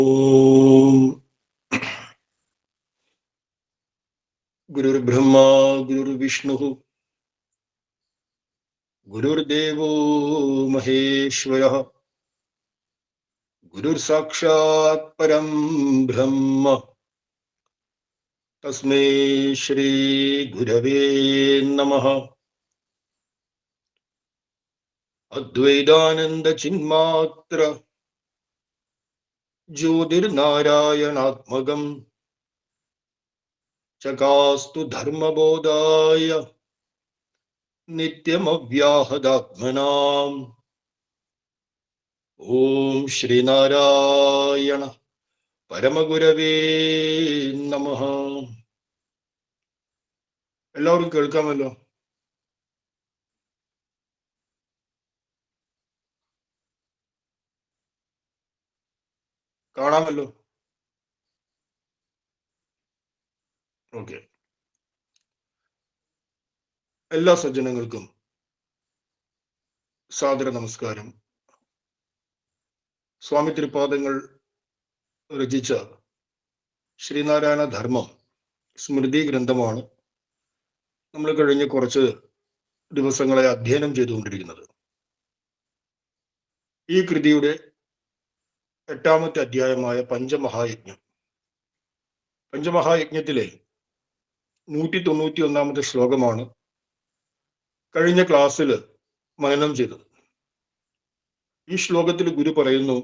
ഓം ഗുരുർബ്രഹ്മാ ഗുരുർവിഷ്ണു ഗുരുർദേവോ മഹേശ്വരഃ ഗുരുർസാക്ഷാത് പരം ബ്രഹ്മ തസ്മൈ ശ്രീ ഗുരവേ നമഃ. അദ്വൈതാനന്ദ ചിന്മാത്ര ജ്യോതിർനാരായണാത്മകം ചകാസ്തു ധർമ്മബോധായ നിത്യമവ്യാഹതാത്മനാം. ഓം ശ്രീനാരായണ പരമഗുരവേ നമഃ. എല്ലാവർക്കും കേൾക്കാമല്ലോ? കാണാമല്ലോ? ഓക്കെ. എല്ലാ സജ്ജനങ്ങൾക്കും സാദര നമസ്കാരം. സ്വാമി തിരുപാദങ്ങൾ രചിച്ച ശ്രീനാരായണ ധർമ്മം സ്മൃതി ഗ്രന്ഥമാണ് നമ്മൾ കഴിഞ്ഞ കുറച്ച് ദിവസങ്ങളെ അധ്യയനം ചെയ്തുകൊണ്ടിരിക്കുന്നത്. ഈ കൃതിയുടെ 8ാമത്തെ അധ്യായമായ പഞ്ചമഹായജ്ഞം, പഞ്ചമഹായജ്ഞത്തിലെ 191ാമത്തെ ശ്ലോകമാണ് കഴിഞ്ഞ ക്ലാസ്സിൽ മനനം ചെയ്തത്. ഈ ശ്ലോകത്തിൽ ഗുരു പറയുന്നു,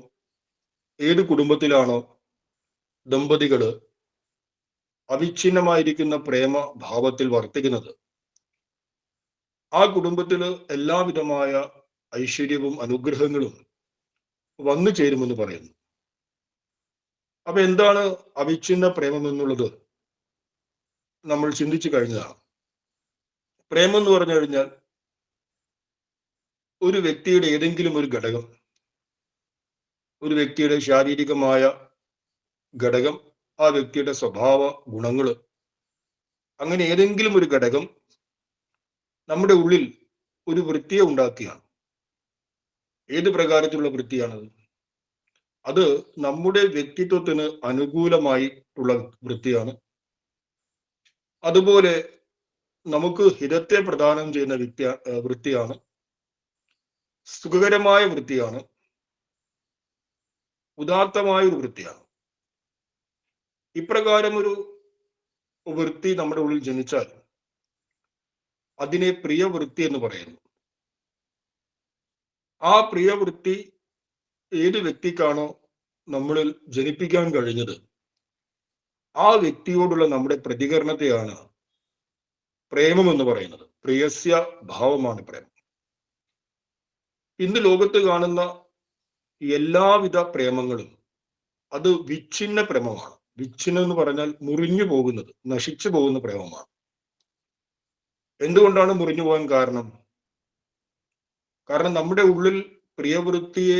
ഏത് കുടുംബത്തിലാണോ ദമ്പതികള് അവിഛിന്നമായിരിക്കുന്ന പ്രേമ ഭാവത്തിൽ വർത്തിക്കുന്നത്, ആ കുടുംബത്തില് എല്ലാവിധമായ ഐശ്വര്യവും അനുഗ്രഹങ്ങളും വന്നു ചേരുമെന്ന് പറയുന്നു. അപ്പൊ എന്താണ് അവിഛിന്ന പ്രേമം എന്നുള്ളത് നമ്മൾ ചിന്തിച്ചു കഴിഞ്ഞതാണ്. പ്രേമം എന്ന് പറഞ്ഞു കഴിഞ്ഞാൽ ഒരു വ്യക്തിയുടെ ഏതെങ്കിലും ഒരു ഘടകം, ഒരു വ്യക്തിയുടെ ശാരീരികമായ ഘടകം, ആ വ്യക്തിയുടെ സ്വഭാവ ഗുണങ്ങള്, അങ്ങനെ ഏതെങ്കിലും ഒരു ഘടകം നമ്മുടെ ഉള്ളിൽ ഒരു വൃത്തിയെ ഉണ്ടാക്കുകയാണ്. ഏത് പ്രകാരത്തിലുള്ള വൃത്തിയാണത്? അത് നമ്മുടെ വ്യക്തിത്വത്തിന് അനുകൂലമായിട്ടുള്ള വൃത്തിയാണ്. അതുപോലെ നമുക്ക് ഹിതത്തെ പ്രദാനം ചെയ്യുന്ന വൃത്തിയാണ്, സുഖകരമായ വൃത്തിയാണ്, ഉദാത്തമായ ഒരു വൃത്തിയാണ്. ഇപ്രകാരം ഒരു വൃത്തി നമ്മുടെ ഉള്ളിൽ ജനിച്ചാൽ അതിനെ പ്രിയവൃത്തി എന്ന് പറയുന്നു. ആ പ്രിയവൃത്തി ഏത് വ്യക്തിക്കാണോ നമ്മളിൽ ജനിപ്പിക്കാൻ കഴിഞ്ഞത്, ആ വ്യക്തിയോടുള്ള നമ്മുടെ പ്രതികരണത്തെയാണ് പ്രേമം എന്ന് പറയുന്നത്. പ്രിയസ്യ ഭാവമാണ് പ്രേമം. ഇന്ന് ലോകത്ത് കാണുന്ന എല്ലാവിധ പ്രേമങ്ങളും അത് വിച്ഛിന്ന പ്രേമമാണ്. വിച്ഛിന്നം എന്ന് പറഞ്ഞാൽ മുറിഞ്ഞു പോകുന്നത്, നശിച്ചു പോകുന്ന പ്രേമമാണ്. എന്തുകൊണ്ടാണ് മുറിഞ്ഞു പോകാൻ കാരണം? കാരണം നമ്മുടെ ഉള്ളിൽ പ്രിയവൃത്തിയെ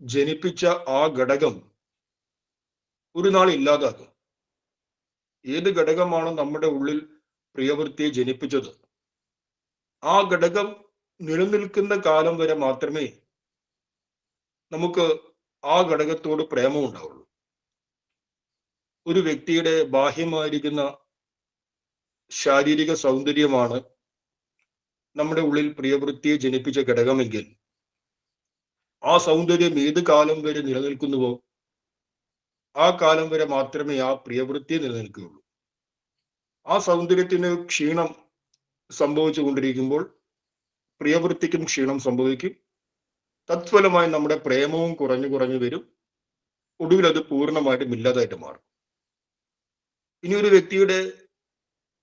ജനിപ്പിച്ച ആ ഘടകം ഒരു നാൾ ഇല്ലാതാകും. ഏത് ഘടകമാണോ നമ്മുടെ ഉള്ളിൽ പ്രിയവൃത്തിയെ ജനിപ്പിച്ചത്, ആ ഘടകം നിലനിൽക്കുന്ന കാലം വരെ മാത്രമേ നമുക്ക് ആ ഘടകത്തോട് പ്രേമം ഉണ്ടാവുള്ളൂ. ഒരു വ്യക്തിയുടെ ബാഹ്യമായിരിക്കുന്ന ശാരീരിക സൗന്ദര്യമാണ് നമ്മുടെ ഉള്ളിൽ പ്രിയവൃത്തിയെ ജനിപ്പിച്ച ഘടകമെങ്കിൽ, ആ സൗന്ദര്യം ഏത് കാലം വരെ നിലനിൽക്കുന്നുവോ ആ കാലം വരെ മാത്രമേ ആ പ്രിയവൃത്തിയെ നിലനിൽക്കുകയുള്ളൂ. ആ സൗന്ദര്യത്തിന് ക്ഷീണം സംഭവിച്ചു കൊണ്ടിരിക്കുമ്പോൾ പ്രിയവൃത്തിക്കും ക്ഷീണം സംഭവിക്കും. തത്ഫലമായി നമ്മുടെ പ്രേമവും കുറഞ്ഞു കുറഞ്ഞു വരും. ഒടുവിൽ അത് പൂർണ്ണമായിട്ടും ഇല്ലാതായിട്ട് മാറും. ഇനി ഒരു വ്യക്തിയുടെ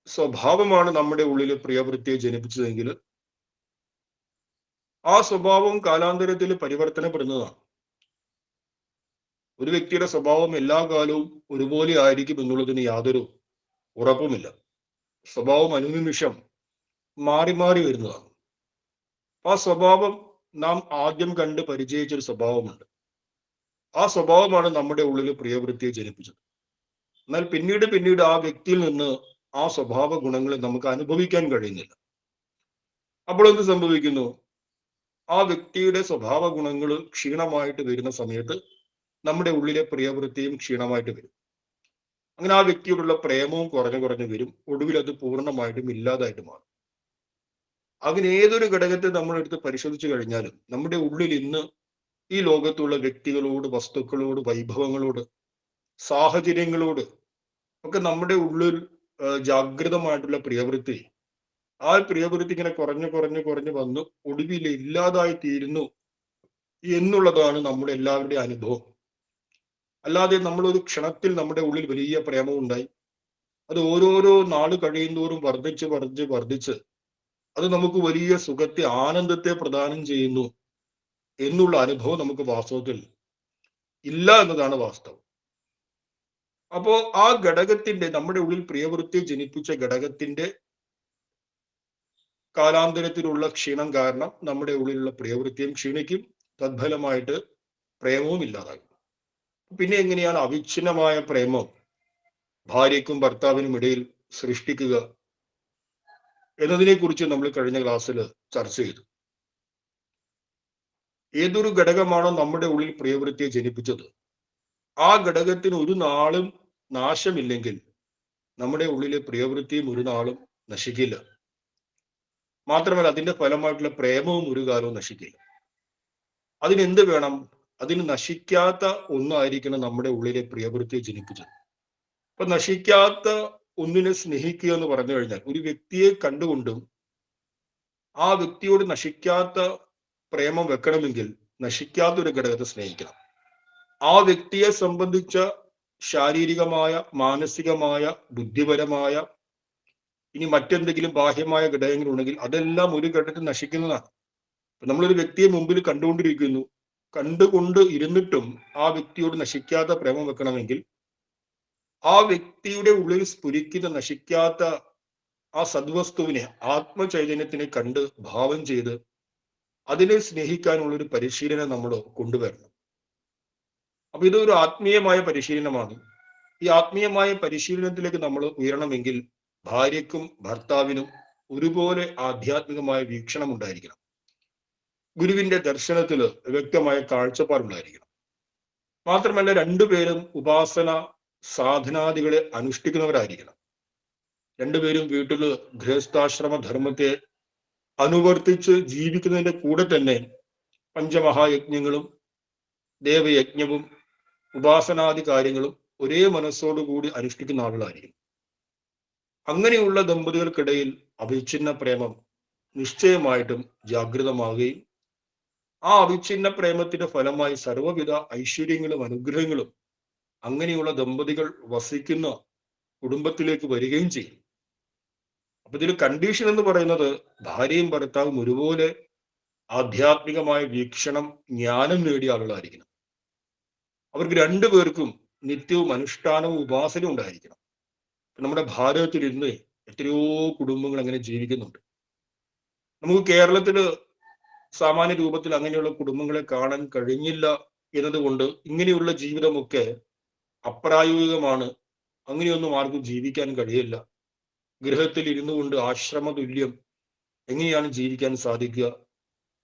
സ്വഭാവമാണ് നമ്മുടെ ഉള്ളിൽ പ്രിയവൃത്തിയെ ജനിപ്പിച്ചതെങ്കിൽ, ആ സ്വഭാവം കാലാന്തരത്തിൽ പരിവർത്തനപ്പെടുന്നതാണ്. ഒരു വ്യക്തിയുടെ സ്വഭാവം എല്ലാ കാലവും ഒരുപോലെ ആയിരിക്കും എന്നുള്ളതിന് യാതൊരു ഉറപ്പുമില്ല. സ്വഭാവം അനുനിമിഷം മാറി മാറി വരുന്നതാണ്. ആ സ്വഭാവം നാം ആദ്യം കണ്ട് പരിചയിച്ചൊരു സ്വഭാവമുണ്ട്. ആ സ്വഭാവമാണ് നമ്മുടെ ഉള്ളിൽ പ്രിയവൃത്തിയെ ജനിപ്പിച്ചത്. എന്നാൽ പിന്നീട് ആ വ്യക്തിയിൽ നിന്ന് ആ സ്വഭാവ ഗുണങ്ങളെ നമുക്ക് അനുഭവിക്കാൻ കഴിയുന്നില്ല. അപ്പോൾ എന്ത് സംഭവിക്കുന്നു? ആ വ്യക്തിയുടെ സ്വഭാവ ഗുണങ്ങൾ ക്ഷീണമായിട്ട് വരുന്ന സമയത്ത് നമ്മുടെ ഉള്ളിലെ പ്രിയവൃത്തിയും ക്ഷീണമായിട്ട് വരും. അങ്ങനെ ആ വ്യക്തിയോടുള്ള പ്രേമവും കുറഞ്ഞു കുറഞ്ഞു വരും. ഒടുവിൽ അത് പൂർണ്ണമായിട്ടും ഇല്ലാതായിട്ട് മാറും. അങ്ങനെ ഏതൊരു ഘടകത്തെ നമ്മൾ എടുത്ത് പരിശോധിച്ചു കഴിഞ്ഞാലും നമ്മുടെ ഉള്ളിൽ ഇന്ന് ഈ ലോകത്തുള്ള വ്യക്തികളോട്, വസ്തുക്കളോട്, വൈഭവങ്ങളോട്, സാഹചര്യങ്ങളോട് ഒക്കെ നമ്മുടെ ഉള്ളിൽ ജാഗ്രതമായിട്ടുള്ള പ്രിയവൃത്തി, ആ പ്രിയവൃത്തി ഇങ്ങനെ കുറഞ്ഞു കുറഞ്ഞു കുറഞ്ഞു വന്നു ഒടുവിൽ ഇല്ലാതായി തീരുന്നു എന്നുള്ളതാണ് നമ്മുടെ എല്ലാവരുടെയും അനുഭവം. അല്ലാതെ നമ്മളൊരു ക്ഷണത്തിൽ നമ്മുടെ ഉള്ളിൽ വലിയ പ്രേമം ഉണ്ടായി, അത് ഓരോരോ നാൾ കഴിയുന്തോറും വർദ്ധിച്ച് വർദ്ധിച്ച് വർദ്ധിച്ച് അത് നമുക്ക് വലിയ സുഖത്തെ, ആനന്ദത്തെ പ്രദാനം ചെയ്യുന്നു എന്നുള്ള അനുഭവം നമുക്ക് വാസ്തവത്തിൽ ഇല്ല എന്നതാണ് വാസ്തവം. അപ്പോ ആ ഘടകത്തിന്റെ, നമ്മുടെ ഉള്ളിൽ പ്രിയവൃത്തി ജനിപ്പിച്ച ഘടകത്തിന്റെ കാലാന്തരത്തിലുള്ള ക്ഷീണം കാരണം നമ്മുടെ ഉള്ളിലുള്ള പ്രിയവൃത്തിയും ക്ഷീണിക്കും, തദ്ഫലമായിട്ട് പ്രേമവും ഇല്ലാതാകും. പിന്നെ എങ്ങനെയാണ് അവിച്ഛിന്നമായ പ്രേമം ഭാര്യയ്ക്കും ഭർത്താവിനും ഇടയിൽ സൃഷ്ടിക്കുക എന്നതിനെ കുറിച്ച് നമ്മൾ കഴിഞ്ഞ ക്ലാസ്സിൽ ചർച്ച ചെയ്തു. ഏതൊരു ഘടകമാണോ നമ്മുടെ ഉള്ളിൽ പ്രിയവൃത്തിയെ ജനിപ്പിച്ചത്, ആ ഘടകത്തിന് ഒരു നാളും നാശമില്ലെങ്കിൽ നമ്മുടെ ഉള്ളിലെ പ്രിയവൃത്തിയും ഒരു നാളും നശിക്കില്ല. മാത്രമല്ല അതിന്റെ ഫലമായിട്ടുള്ള പ്രേമവും ഒരു കാലവും നശിക്കില്ല. അതിനെന്ത് വേണം? അതിന് നശിക്കാത്ത ഒന്നായിരിക്കണം നമ്മുടെ ഉള്ളിലെ പ്രിയവൃത്തിയെ ജനിപ്പിച്ചത്. അപ്പൊ നശിക്കാത്ത ഒന്നിനെ സ്നേഹിക്കുക എന്ന് പറഞ്ഞു കഴിഞ്ഞാൽ, ഒരു വ്യക്തിയെ കണ്ടുകൊണ്ടും ആ വ്യക്തിയോട് നശിക്കാത്ത പ്രേമം വെക്കണമെങ്കിൽ നശിക്കാത്ത ഒരു ഘടകത്തെ സ്നേഹിക്കണം. ആ വ്യക്തിയെ സംബന്ധിച്ച ശാരീരികമായ, മാനസികമായ, ബുദ്ധിപരമായ, ഇനി മറ്റെന്തെങ്കിലും ബാഹ്യമായ ഘടകങ്ങൾ ഉണ്ടെങ്കിൽ അതെല്ലാം ഒരു ഘട്ടത്തിൽ നശിക്കുന്നതാണ്. നമ്മളൊരു വ്യക്തിയെ മുമ്പിൽ കണ്ടുകൊണ്ട് ഇരുന്നിട്ടും ആ വ്യക്തിയോട് നശിക്കാത്ത പ്രേമം വെക്കണമെങ്കിൽ ആ വ്യക്തിയുടെ ഉള്ളിൽ സ്ഫുരിക്കുന്ന നശിക്കാത്ത ആ സദ്വസ്തുവിനെ, ആത്മചൈതന്യത്തിനെ കണ്ട് ഭാവം ചെയ്ത് അതിനെ സ്നേഹിക്കാനുള്ള ഒരു പരിശീലനം നമ്മൾ കൊണ്ടുവരണം. അപ്പൊ ഇതൊരു ആത്മീയമായ പരിശീലനമാണ്. ഈ ആത്മീയമായ പരിശീലനത്തിലേക്ക് നമ്മൾ ഉയരണമെങ്കിൽ ഭാര്യയ്ക്കും ഭർത്താവിനും ഒരുപോലെ ആധ്യാത്മികമായ വീക്ഷണം ഉണ്ടായിരിക്കണം. ഗുരുവിന്റെ ദർശനത്തിൽ വ്യക്തമായ കാഴ്ചപ്പാടുണ്ടായിരിക്കണം. മാത്രമല്ല രണ്ടുപേരും ഉപാസന സാധനാദികളെ അനുഷ്ഠിക്കുന്നവരായിരിക്കണം. രണ്ടുപേരും വീട്ടില് ഗൃഹസ്ഥാശ്രമ ധർമ്മത്തെ അനുവർത്തിച്ച് ജീവിക്കുന്നതിന്റെ കൂടെ തന്നെ പഞ്ചമഹായജ്ഞങ്ങളും ദേവയജ്ഞവും ഉപാസനാദി കാര്യങ്ങളും ഒരേ മനസ്സോടുകൂടി അനുഷ്ഠിക്കുന്ന ആളുകളായിരിക്കും. അങ്ങനെയുള്ള ദമ്പതികൾക്കിടയിൽ അവിച്ഛിന്ന പ്രേമം നിശ്ചയമായിട്ടും ജാഗ്രതമാകുകയും ആ അവിച്ഛിന്ന പ്രേമത്തിന്റെ ഫലമായി സർവ്വവിധ ഐശ്വര്യങ്ങളും അനുഗ്രഹങ്ങളും അങ്ങനെയുള്ള ദമ്പതികൾ വസിക്കുന്ന കുടുംബത്തിലേക്ക് വരികയും ചെയ്യും. അപ്പൊ ഇതിൽ കണ്ടീഷൻ എന്ന് പറയുന്നത് ഭാര്യയും ഭർത്താവും ഒരുപോലെ ആധ്യാത്മികമായ വീക്ഷണം, ജ്ഞാനം നേടിയ ആളുകളായിരിക്കണം. അവർക്ക് രണ്ടുപേർക്കും നിത്യവും അനുഷ്ഠാനവും ഉപാസനയും ഉണ്ടായിരിക്കണം. നമ്മുടെ ഭാരതത്തിൽ ഇന്ന് എത്രയോ കുടുംബങ്ങൾ അങ്ങനെ ജീവിക്കുന്നുണ്ട്. നമുക്ക് കേരളത്തില് സാമാന്യ രൂപത്തിൽ അങ്ങനെയുള്ള കുടുംബങ്ങളെ കാണാൻ കഴിഞ്ഞില്ല എന്നതുകൊണ്ട് ഇങ്ങനെയുള്ള ജീവിതമൊക്കെ അപ്രായോഗികമാണ്. അങ്ങനെയൊന്നും ആർക്കും ജീവിക്കാൻ കഴിയില്ല. ഗൃഹത്തിൽ ഇരുന്നു കൊണ്ട് ആശ്രമ തുല്യം എങ്ങനെയാണ് ജീവിക്കാൻ സാധിക്കുക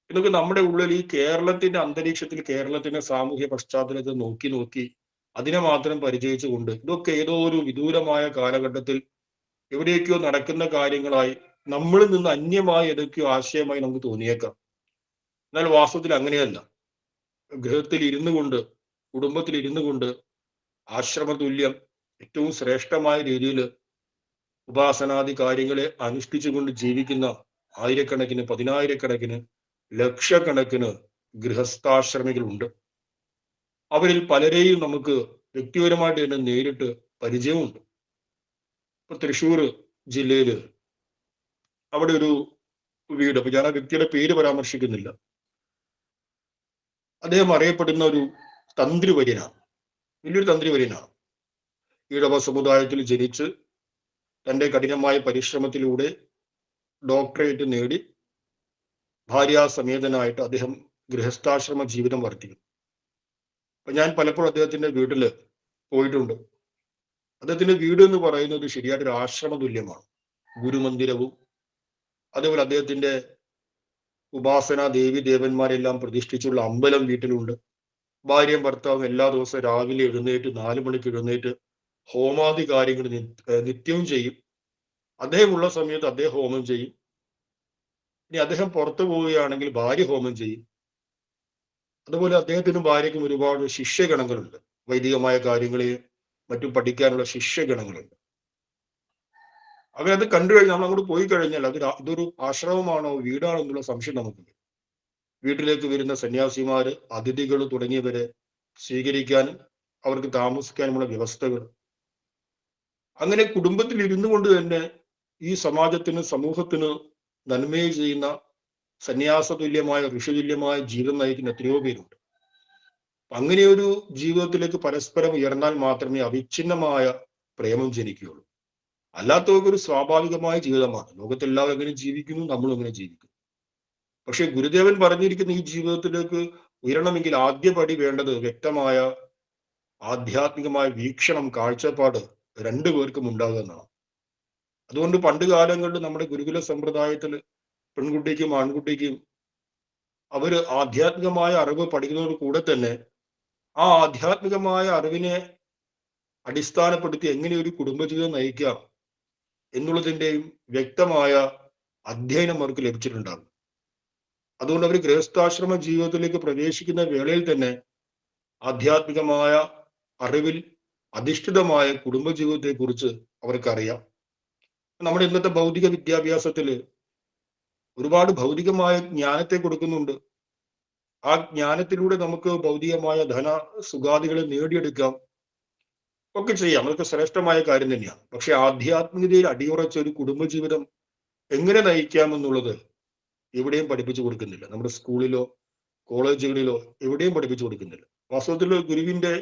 എന്നൊക്കെ നമ്മുടെ ഉള്ളിൽ ഈ കേരളത്തിന്റെ അന്തരീക്ഷത്തിൽ, കേരളത്തിന്റെ സാമൂഹ്യ പശ്ചാത്തലത്തെ നോക്കി അതിനെ മാത്രം പരിചയിച്ചുകൊണ്ട് ഇതൊക്കെ ഏതോ ഒരു വിദൂരമായ കാലഘട്ടത്തിൽ എവിടെയൊക്കെയോ നടക്കുന്ന കാര്യങ്ങളായി നമ്മളിൽ നിന്ന് അന്യമായ ഏതൊക്കെയോ ആശയമായി നമുക്ക് തോന്നിയേക്കാം. എന്നാൽ വാസ്തവത്തിൽ അങ്ങനെയല്ല. ഗൃഹത്തിൽ ഇരുന്നു കൊണ്ട്, കുടുംബത്തിൽ ഇരുന്നു കൊണ്ട് ആശ്രമ തുല്യം ഏറ്റവും ശ്രേഷ്ഠമായ രീതിയിൽ ഉപാസനാദി കാര്യങ്ങളെ അനുഷ്ഠിച്ചുകൊണ്ട് ജീവിക്കുന്ന ആയിരക്കണക്കിന്, പതിനായിരക്കണക്കിന്, ലക്ഷക്കണക്കിന് ഗൃഹസ്ഥാശ്രമികളുണ്ട്. അവരിൽ പലരെയും നമുക്ക് വ്യക്തിപരമായിട്ട് തന്നെ നേരിട്ട് പരിചയമുണ്ട്. ഇപ്പൊ തൃശ്ശൂർ ജില്ലയില് അവിടെ ഒരു വീട്, അപ്പൊ ഞാൻ ആ വ്യക്തിയുടെ പേര് പരാമർശിക്കുന്നില്ല, അദ്ദേഹം അറിയപ്പെടുന്ന ഒരു തന്ത്രിവര്യനാണ്, വലിയൊരു തന്ത്രിവര്യനാണ്. ഈഴവ സമുദായത്തിൽ ജനിച്ച് തൻ്റെ കഠിനമായ പരിശ്രമത്തിലൂടെ ഡോക്ടറേറ്റ് നേടി ഭാര്യാസമേതനായിട്ട് അദ്ദേഹം ഗൃഹസ്ഥാശ്രമ ജീവിതം വർത്തിക്കും. അപ്പൊ ഞാൻ പലപ്പോഴും അദ്ദേഹത്തിന്റെ വീട്ടിൽ പോയിട്ടുണ്ട്. അദ്ദേഹത്തിന്റെ വീട് എന്ന് പറയുന്നത് ശരിയായിട്ടൊരു ആശ്രമ തുല്യമാണ്. ഗുരുമന്ദിരവും അതേപോലെ അദ്ദേഹത്തിന്റെ ഉപാസന ദേവി ദേവന്മാരെല്ലാം പ്രതിഷ്ഠിച്ചുള്ള അമ്പലം വീട്ടിലുണ്ട്. ഭാര്യയും ഭർത്താവും എല്ലാ ദിവസവും രാവിലെ എഴുന്നേറ്റ് 4 മണിക്ക് എഴുന്നേറ്റ് ഹോമാദി കാര്യങ്ങൾ നിത്യവും ചെയ്യും. അദ്ദേഹമുള്ള സമയത്ത് അദ്ദേഹം ഹോമം ചെയ്യും. ഇനി അദ്ദേഹം പുറത്തു പോവുകയാണെങ്കിൽ ഭാര്യ ഹോമം ചെയ്യും. അതുപോലെ അദ്ദേഹത്തിനും ഭാര്യയ്ക്കും ഒരുപാട് ശിഷ്യഗണങ്ങളുണ്ട്. വൈദികമായ കാര്യങ്ങളെ മറ്റും പഠിക്കാനുള്ള ശിഷ്യഗണങ്ങളുണ്ട്. അവരത് കണ്ടു കഴിഞ്ഞാൽ നമ്മൾ അങ്ങോട്ട് പോയി കഴിഞ്ഞാൽ ഇതൊരു ആശ്രമമാണോ വീടാണോ എന്നുള്ള സംശയം നമുക്ക്. വീട്ടിലേക്ക് വരുന്ന സന്യാസിമാര്, അതിഥികൾ തുടങ്ങിയവരെ സ്വീകരിക്കാനും അവർക്ക് താമസിക്കാനുമുള്ള വ്യവസ്ഥകൾ. അങ്ങനെ കുടുംബത്തിൽ ഇരുന്നു കൊണ്ട് തന്നെ ഈ സമാജത്തിന്, സമൂഹത്തിന് നന്മയെ ചെയ്യുന്ന സന്യാസ തുല്യമായ, ഋഷിതുല്യമായ ജീവിതം നയിക്കുന്ന എത്രയോ പേരുണ്ട്. അങ്ങനെ ഒരു ജീവിതത്തിലേക്ക് പരസ്പരം ഉയർന്നാൽ മാത്രമേ അവിഛിന്നമായ പ്രേമം ജനിക്കുകയുള്ളൂ. അല്ലാത്തവർക്ക് ഒരു സ്വാഭാവികമായ ജീവിതമാണ്. ലോകത്തെല്ലാവരും എങ്ങനെ ജീവിക്കുന്നു, നമ്മളും എങ്ങനെ ജീവിക്കുന്നു. പക്ഷെ ഗുരുദേവൻ പറഞ്ഞിരിക്കുന്ന ഈ ജീവിതത്തിലേക്ക് ഉയരണമെങ്കിൽ ആദ്യപടി വേണ്ടത് വ്യക്തമായ ആധ്യാത്മികമായ വീക്ഷണം, കാഴ്ചപ്പാട് രണ്ടുപേർക്കും ഉണ്ടാകുക എന്നാണ്. അതുകൊണ്ട് പണ്ട് കാലങ്ങളിൽ നമ്മുടെ ഗുരുകുല സമ്പ്രദായത്തിൽ പെൺകുട്ടിക്കും ആൺകുട്ടിക്കും അവര് ആധ്യാത്മികമായ അറിവ് പഠിക്കുന്നതോട് കൂടെ തന്നെ ആ ആധ്യാത്മികമായ അറിവിനെ അടിസ്ഥാനപ്പെടുത്തി എങ്ങനെ ഒരു കുടുംബജീവിതം നയിക്കാം എന്നുള്ളതിൻ്റെയും വ്യക്തമായ അധ്യയനം അവർക്ക് ലഭിച്ചിട്ടുണ്ടാകും. അതുകൊണ്ട് അവർ ഗൃഹസ്ഥാശ്രമ ജീവിതത്തിലേക്ക് പ്രവേശിക്കുന്ന വേളയിൽ തന്നെ ആധ്യാത്മികമായ അറിവിൽ അധിഷ്ഠിതമായ കുടുംബജീവിതത്തെക്കുറിച്ച് അവർക്കറിയാം. നമ്മുടെ ഇന്നത്തെ ഭൗതിക വിദ്യാഭ്യാസത്തിൽ ഒരുപാട് ഭൗതികമായ ജ്ഞാനത്തെ കൊടുക്കുന്നുണ്ട്. ആ ജ്ഞാനത്തിലൂടെ നമുക്ക് ഭൗതികമായ ധന സുഖാദികളെ നേടിയെടുക്കാം, ഒക്കെ ചെയ്യാം. അതൊക്കെ ശ്രേഷ്ഠമായ കാര്യം തന്നെയാണ്. പക്ഷെ ആധ്യാത്മികതയിൽ അടിയുറച്ച ഒരു കുടുംബജീവിതം എങ്ങനെ നയിക്കാമെന്നുള്ളത് എവിടെയും പഠിപ്പിച്ചു കൊടുക്കുന്നില്ല. നമ്മുടെ സ്കൂളിലോ കോളേജുകളിലോ എവിടെയും പഠിപ്പിച്ചു കൊടുക്കുന്നില്ല. വാസ്തവത്തിൽ ഗുരുവിന്റെ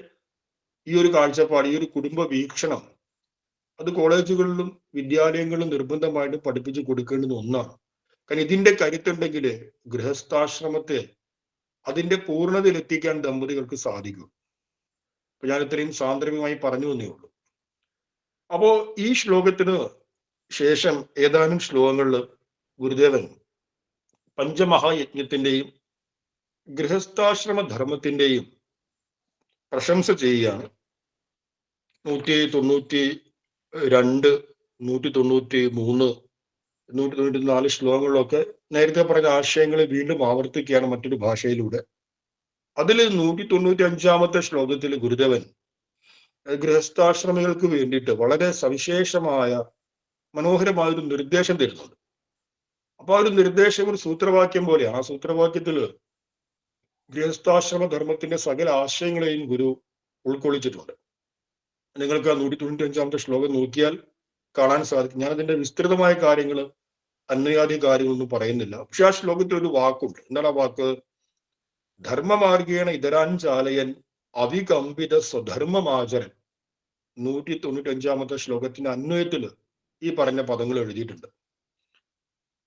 ഈ ഒരു കാഴ്ചപ്പാട്, ഈ ഒരു കുടുംബ വീക്ഷണം അത് കോളേജുകളിലും വിദ്യാലയങ്ങളിലും നിർബന്ധമായിട്ടും പഠിപ്പിച്ചു കൊടുക്കേണ്ടുന്ന ഒന്നാണ്. കാരണം ഇതിന്റെ കരുത്തുണ്ടെങ്കിൽ ഗൃഹസ്ഥാശ്രമത്തെ അതിന്റെ പൂർണ്ണതയിൽ എത്തിക്കാൻ ദമ്പതികൾക്ക് സാധിക്കും. അപ്പൊ ഞാൻ ഇത്രയും സാന്ദർഭികമായി പറഞ്ഞു എന്നേ ഉള്ളൂ. അപ്പോ ഈ ശ്ലോകത്തിന് ശേഷം ഏതാനും ശ്ലോകങ്ങളിൽ ഗുരുദേവൻ പഞ്ചമഹായജ്ഞത്തിന്റെയും ഗൃഹസ്ഥാശ്രമ ധർമ്മത്തിന്റെയും പ്രശംസ ചെയ്യുകയാണ്. 192, 193, 194 ശ്ലോകങ്ങളിലൊക്കെ നേരത്തെ പറഞ്ഞ ആശയങ്ങളെ വീണ്ടും ആവർത്തിക്കുകയാണ് മറ്റൊരു ഭാഷയിലൂടെ. അതിൽ 195-ാമത്തെ ശ്ലോകത്തിൽ ഗുരുദേവൻ ഗൃഹസ്ഥാശ്രമികൾക്ക് വേണ്ടിയിട്ട് വളരെ സവിശേഷമായ മനോഹരമായ ഒരു നിർദ്ദേശം തരുന്നുണ്ട്. അപ്പൊ ആ ഒരു നിർദ്ദേശം ഒരു സൂത്രവാക്യം പോലെയാണ്. ആ സൂത്രവാക്യത്തില് ഗൃഹസ്ഥാശ്രമ ധർമ്മത്തിന്റെ സകല ആശയങ്ങളെയും ഗുരു ഉൾക്കൊള്ളിച്ചിട്ടുണ്ട്. നിങ്ങൾക്ക് ആ 195-ാമത്തെ ശ്ലോകം നോക്കിയാൽ കാണാൻ സാധിക്കും. ഞാൻ അതിന്റെ വിസ്തൃതമായ കാര്യങ്ങൾ, അന്വയാദി കാര്യങ്ങളൊന്നും പറയുന്നില്ല. പക്ഷെ ആ ശ്ലോകത്തിൽ ഒരു വാക്കുണ്ട്. എന്താണ് ആ വാക്ക്? ധർമ്മമാർഗേണ ഇതരാൻ ചാലയൻ അവികമ്പിത സ്വധർമ്മമാചരൻ. 195-ാമത്തെ ശ്ലോകത്തിന്റെ അന്വയത്തിൽ ഈ പറഞ്ഞ പദങ്ങൾ എഴുതിയിട്ടുണ്ട്.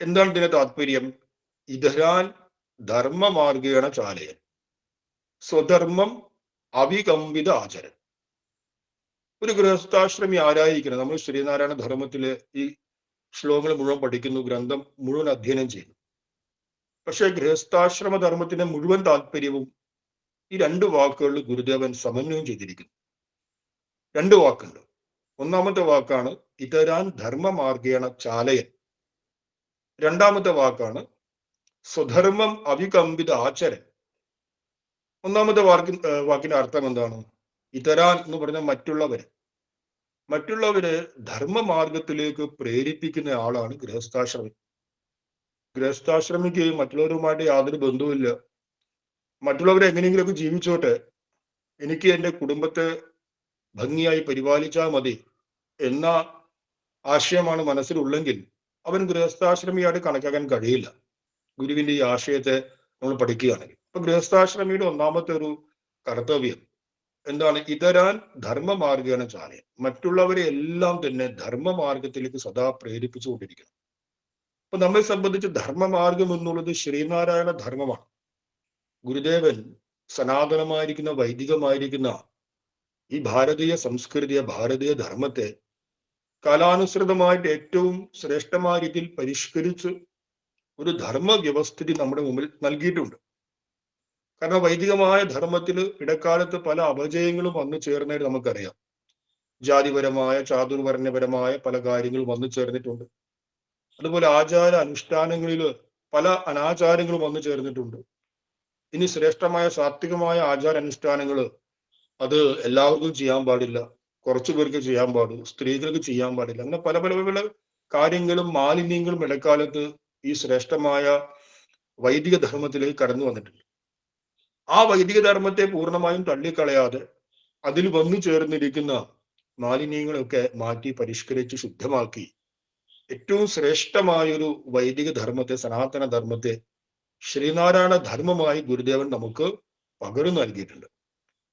എന്താണ് ഇതിന്റെ താല്പര്യം? ഇതരാൻ ധർമ്മമാർഗേണ ചാലയൻ സ്വധർമ്മം അവികമ്പിത ആചരൻ. ഒരു ഗൃഹസ്ഥാശ്രമി ആരായിരിക്കണം? നമ്മൾ ശ്രീനാരായണ ധർമ്മത്തിലെ ഈ ശ്ലോകങ്ങൾ മുഴുവൻ പഠിക്കുന്നു, ഗ്രന്ഥം മുഴുവൻ അധ്യയനം ചെയ്യുന്നു. പക്ഷെ ഗൃഹസ്ഥാശ്രമ ധർമ്മത്തിന്റെ മുഴുവൻ താല്പര്യവും ഈ 2 വാക്കുകളിൽ ഗുരുദേവൻ സമന്വയം ചെയ്തിരിക്കുന്നു. 2 വാക്കുണ്ട്. ഒന്നാമത്തെ വാക്കാണ് ഇതരാൻ ധർമ്മമാർഗേണ ചാലയൻ. രണ്ടാമത്തെ വാക്കാണ് സ്വധർമ്മം അവികമ്പിത ആചരൻ. ഒന്നാമത്തെ വാക്കിന്റെ അർത്ഥം എന്താണ്? ഇതരാൻ എന്ന് പറഞ്ഞ മറ്റുള്ളവരെ ധർമ്മമാർഗത്തിലേക്ക് പ്രേരിപ്പിക്കുന്ന ആളാണ് ഗൃഹസ്ഥാശ്രമി. ഗൃഹസ്ഥാശ്രമിക്ക് മറ്റുള്ളവരുമായിട്ട് യാതൊരു ബന്ധവുമില്ല. മറ്റുള്ളവരെ എങ്ങനെയെങ്കിലുമൊക്കെ ജീവിച്ചോട്ടെ, എനിക്ക് എൻ്റെ കുടുംബത്തെ ഭംഗിയായി പരിപാലിച്ചാൽ മതി എന്ന ആശയമാണ് മനസ്സിലുള്ളെങ്കിൽ അവൻ ഗൃഹസ്ഥാശ്രമിയായിട്ട് കണക്കാക്കാൻ കഴിയില്ല. ഗുരുവിന്റെ ഈ ആശയത്തെ നമ്മൾ പഠിക്കുകയാണെങ്കിൽ. അപ്പൊ ഗൃഹസ്ഥാശ്രമിയുടെ ഒന്നാമത്തെ ഒരു കർത്തവ്യം എന്താണ്? ഇതരാൻ ധർമ്മമാർഗേണ ചാലയൻ. മറ്റുള്ളവരെ എല്ലാം തന്നെ ധർമ്മമാർഗത്തിലേക്ക് സദാ പ്രേരിപ്പിച്ചുകൊണ്ടിരിക്കണം. അപ്പൊ നമ്മെ സംബന്ധിച്ച് ധർമ്മമാർഗം എന്നുള്ളത് ശ്രീനാരായണ ധർമ്മമാണ്. ഗുരുദേവൻ സനാതനമായിരിക്കുന്ന, വൈദികമായിരിക്കുന്ന ഈ ഭാരതീയ സംസ്കൃതിയെ, ഭാരതീയ ധർമ്മത്തെ കാലാനുസൃതമായിട്ട് ഏറ്റവും ശ്രേഷ്ഠമായ രീതിയിൽ പരിഷ്കരിച്ച് ഒരു ധർമ്മ വ്യവസ്ഥിതി നമ്മുടെ മുമ്പിൽ നൽകിയിട്ടുണ്ട്. കാരണം വൈദികമായ ധർമ്മത്തിൽ ഇടക്കാലത്ത് പല അപജയങ്ങളും വന്നു ചേർന്നതായിട്ട് നമുക്കറിയാം. ജാതിപരമായ ചാതുർവർണ്ണപരമായ പല കാര്യങ്ങളും വന്നു ചേർന്നിട്ടുണ്ട്. അതുപോലെ ആചാര അനുഷ്ഠാനങ്ങളിൽ പല അനാചാരങ്ങളും വന്നു ചേർന്നിട്ടുണ്ട്. ഇനി ശ്രേഷ്ഠമായ സാത്വികമായ ആചാര അനുഷ്ഠാനങ്ങൾ അത് എല്ലാവർക്കും ചെയ്യാൻ പാടില്ല, കുറച്ചു പേർക്ക് ചെയ്യാൻ പാടുള്ളൂ, സ്ത്രീകൾക്ക് ചെയ്യാൻ പാടില്ല. അങ്ങനെ പല പല പല കാര്യങ്ങളും മാലിന്യങ്ങളും ഇടക്കാലത്ത് ഈ ശ്രേഷ്ഠമായ വൈദിക ധർമ്മത്തിലേക്ക് കടന്നു വന്നിട്ടുണ്ട്. ആ വൈദിക ധർമ്മത്തെ പൂർണ്ണമായും തള്ളിക്കളയാതെ അതിൽ വന്നു ചേർന്നിരിക്കുന്ന മാലിന്യങ്ങളൊക്കെ മാറ്റി പരിഷ്കരിച്ച് ശുദ്ധമാക്കി ഏറ്റവും ശ്രേഷ്ഠമായൊരു വൈദിക ധർമ്മത്തെ, സനാതന ധർമ്മത്തെ ശ്രീനാരായണ ധർമ്മമായി ഗുരുദേവൻ നമുക്ക് പകർന്നു നൽകിയിട്ടുണ്ട്.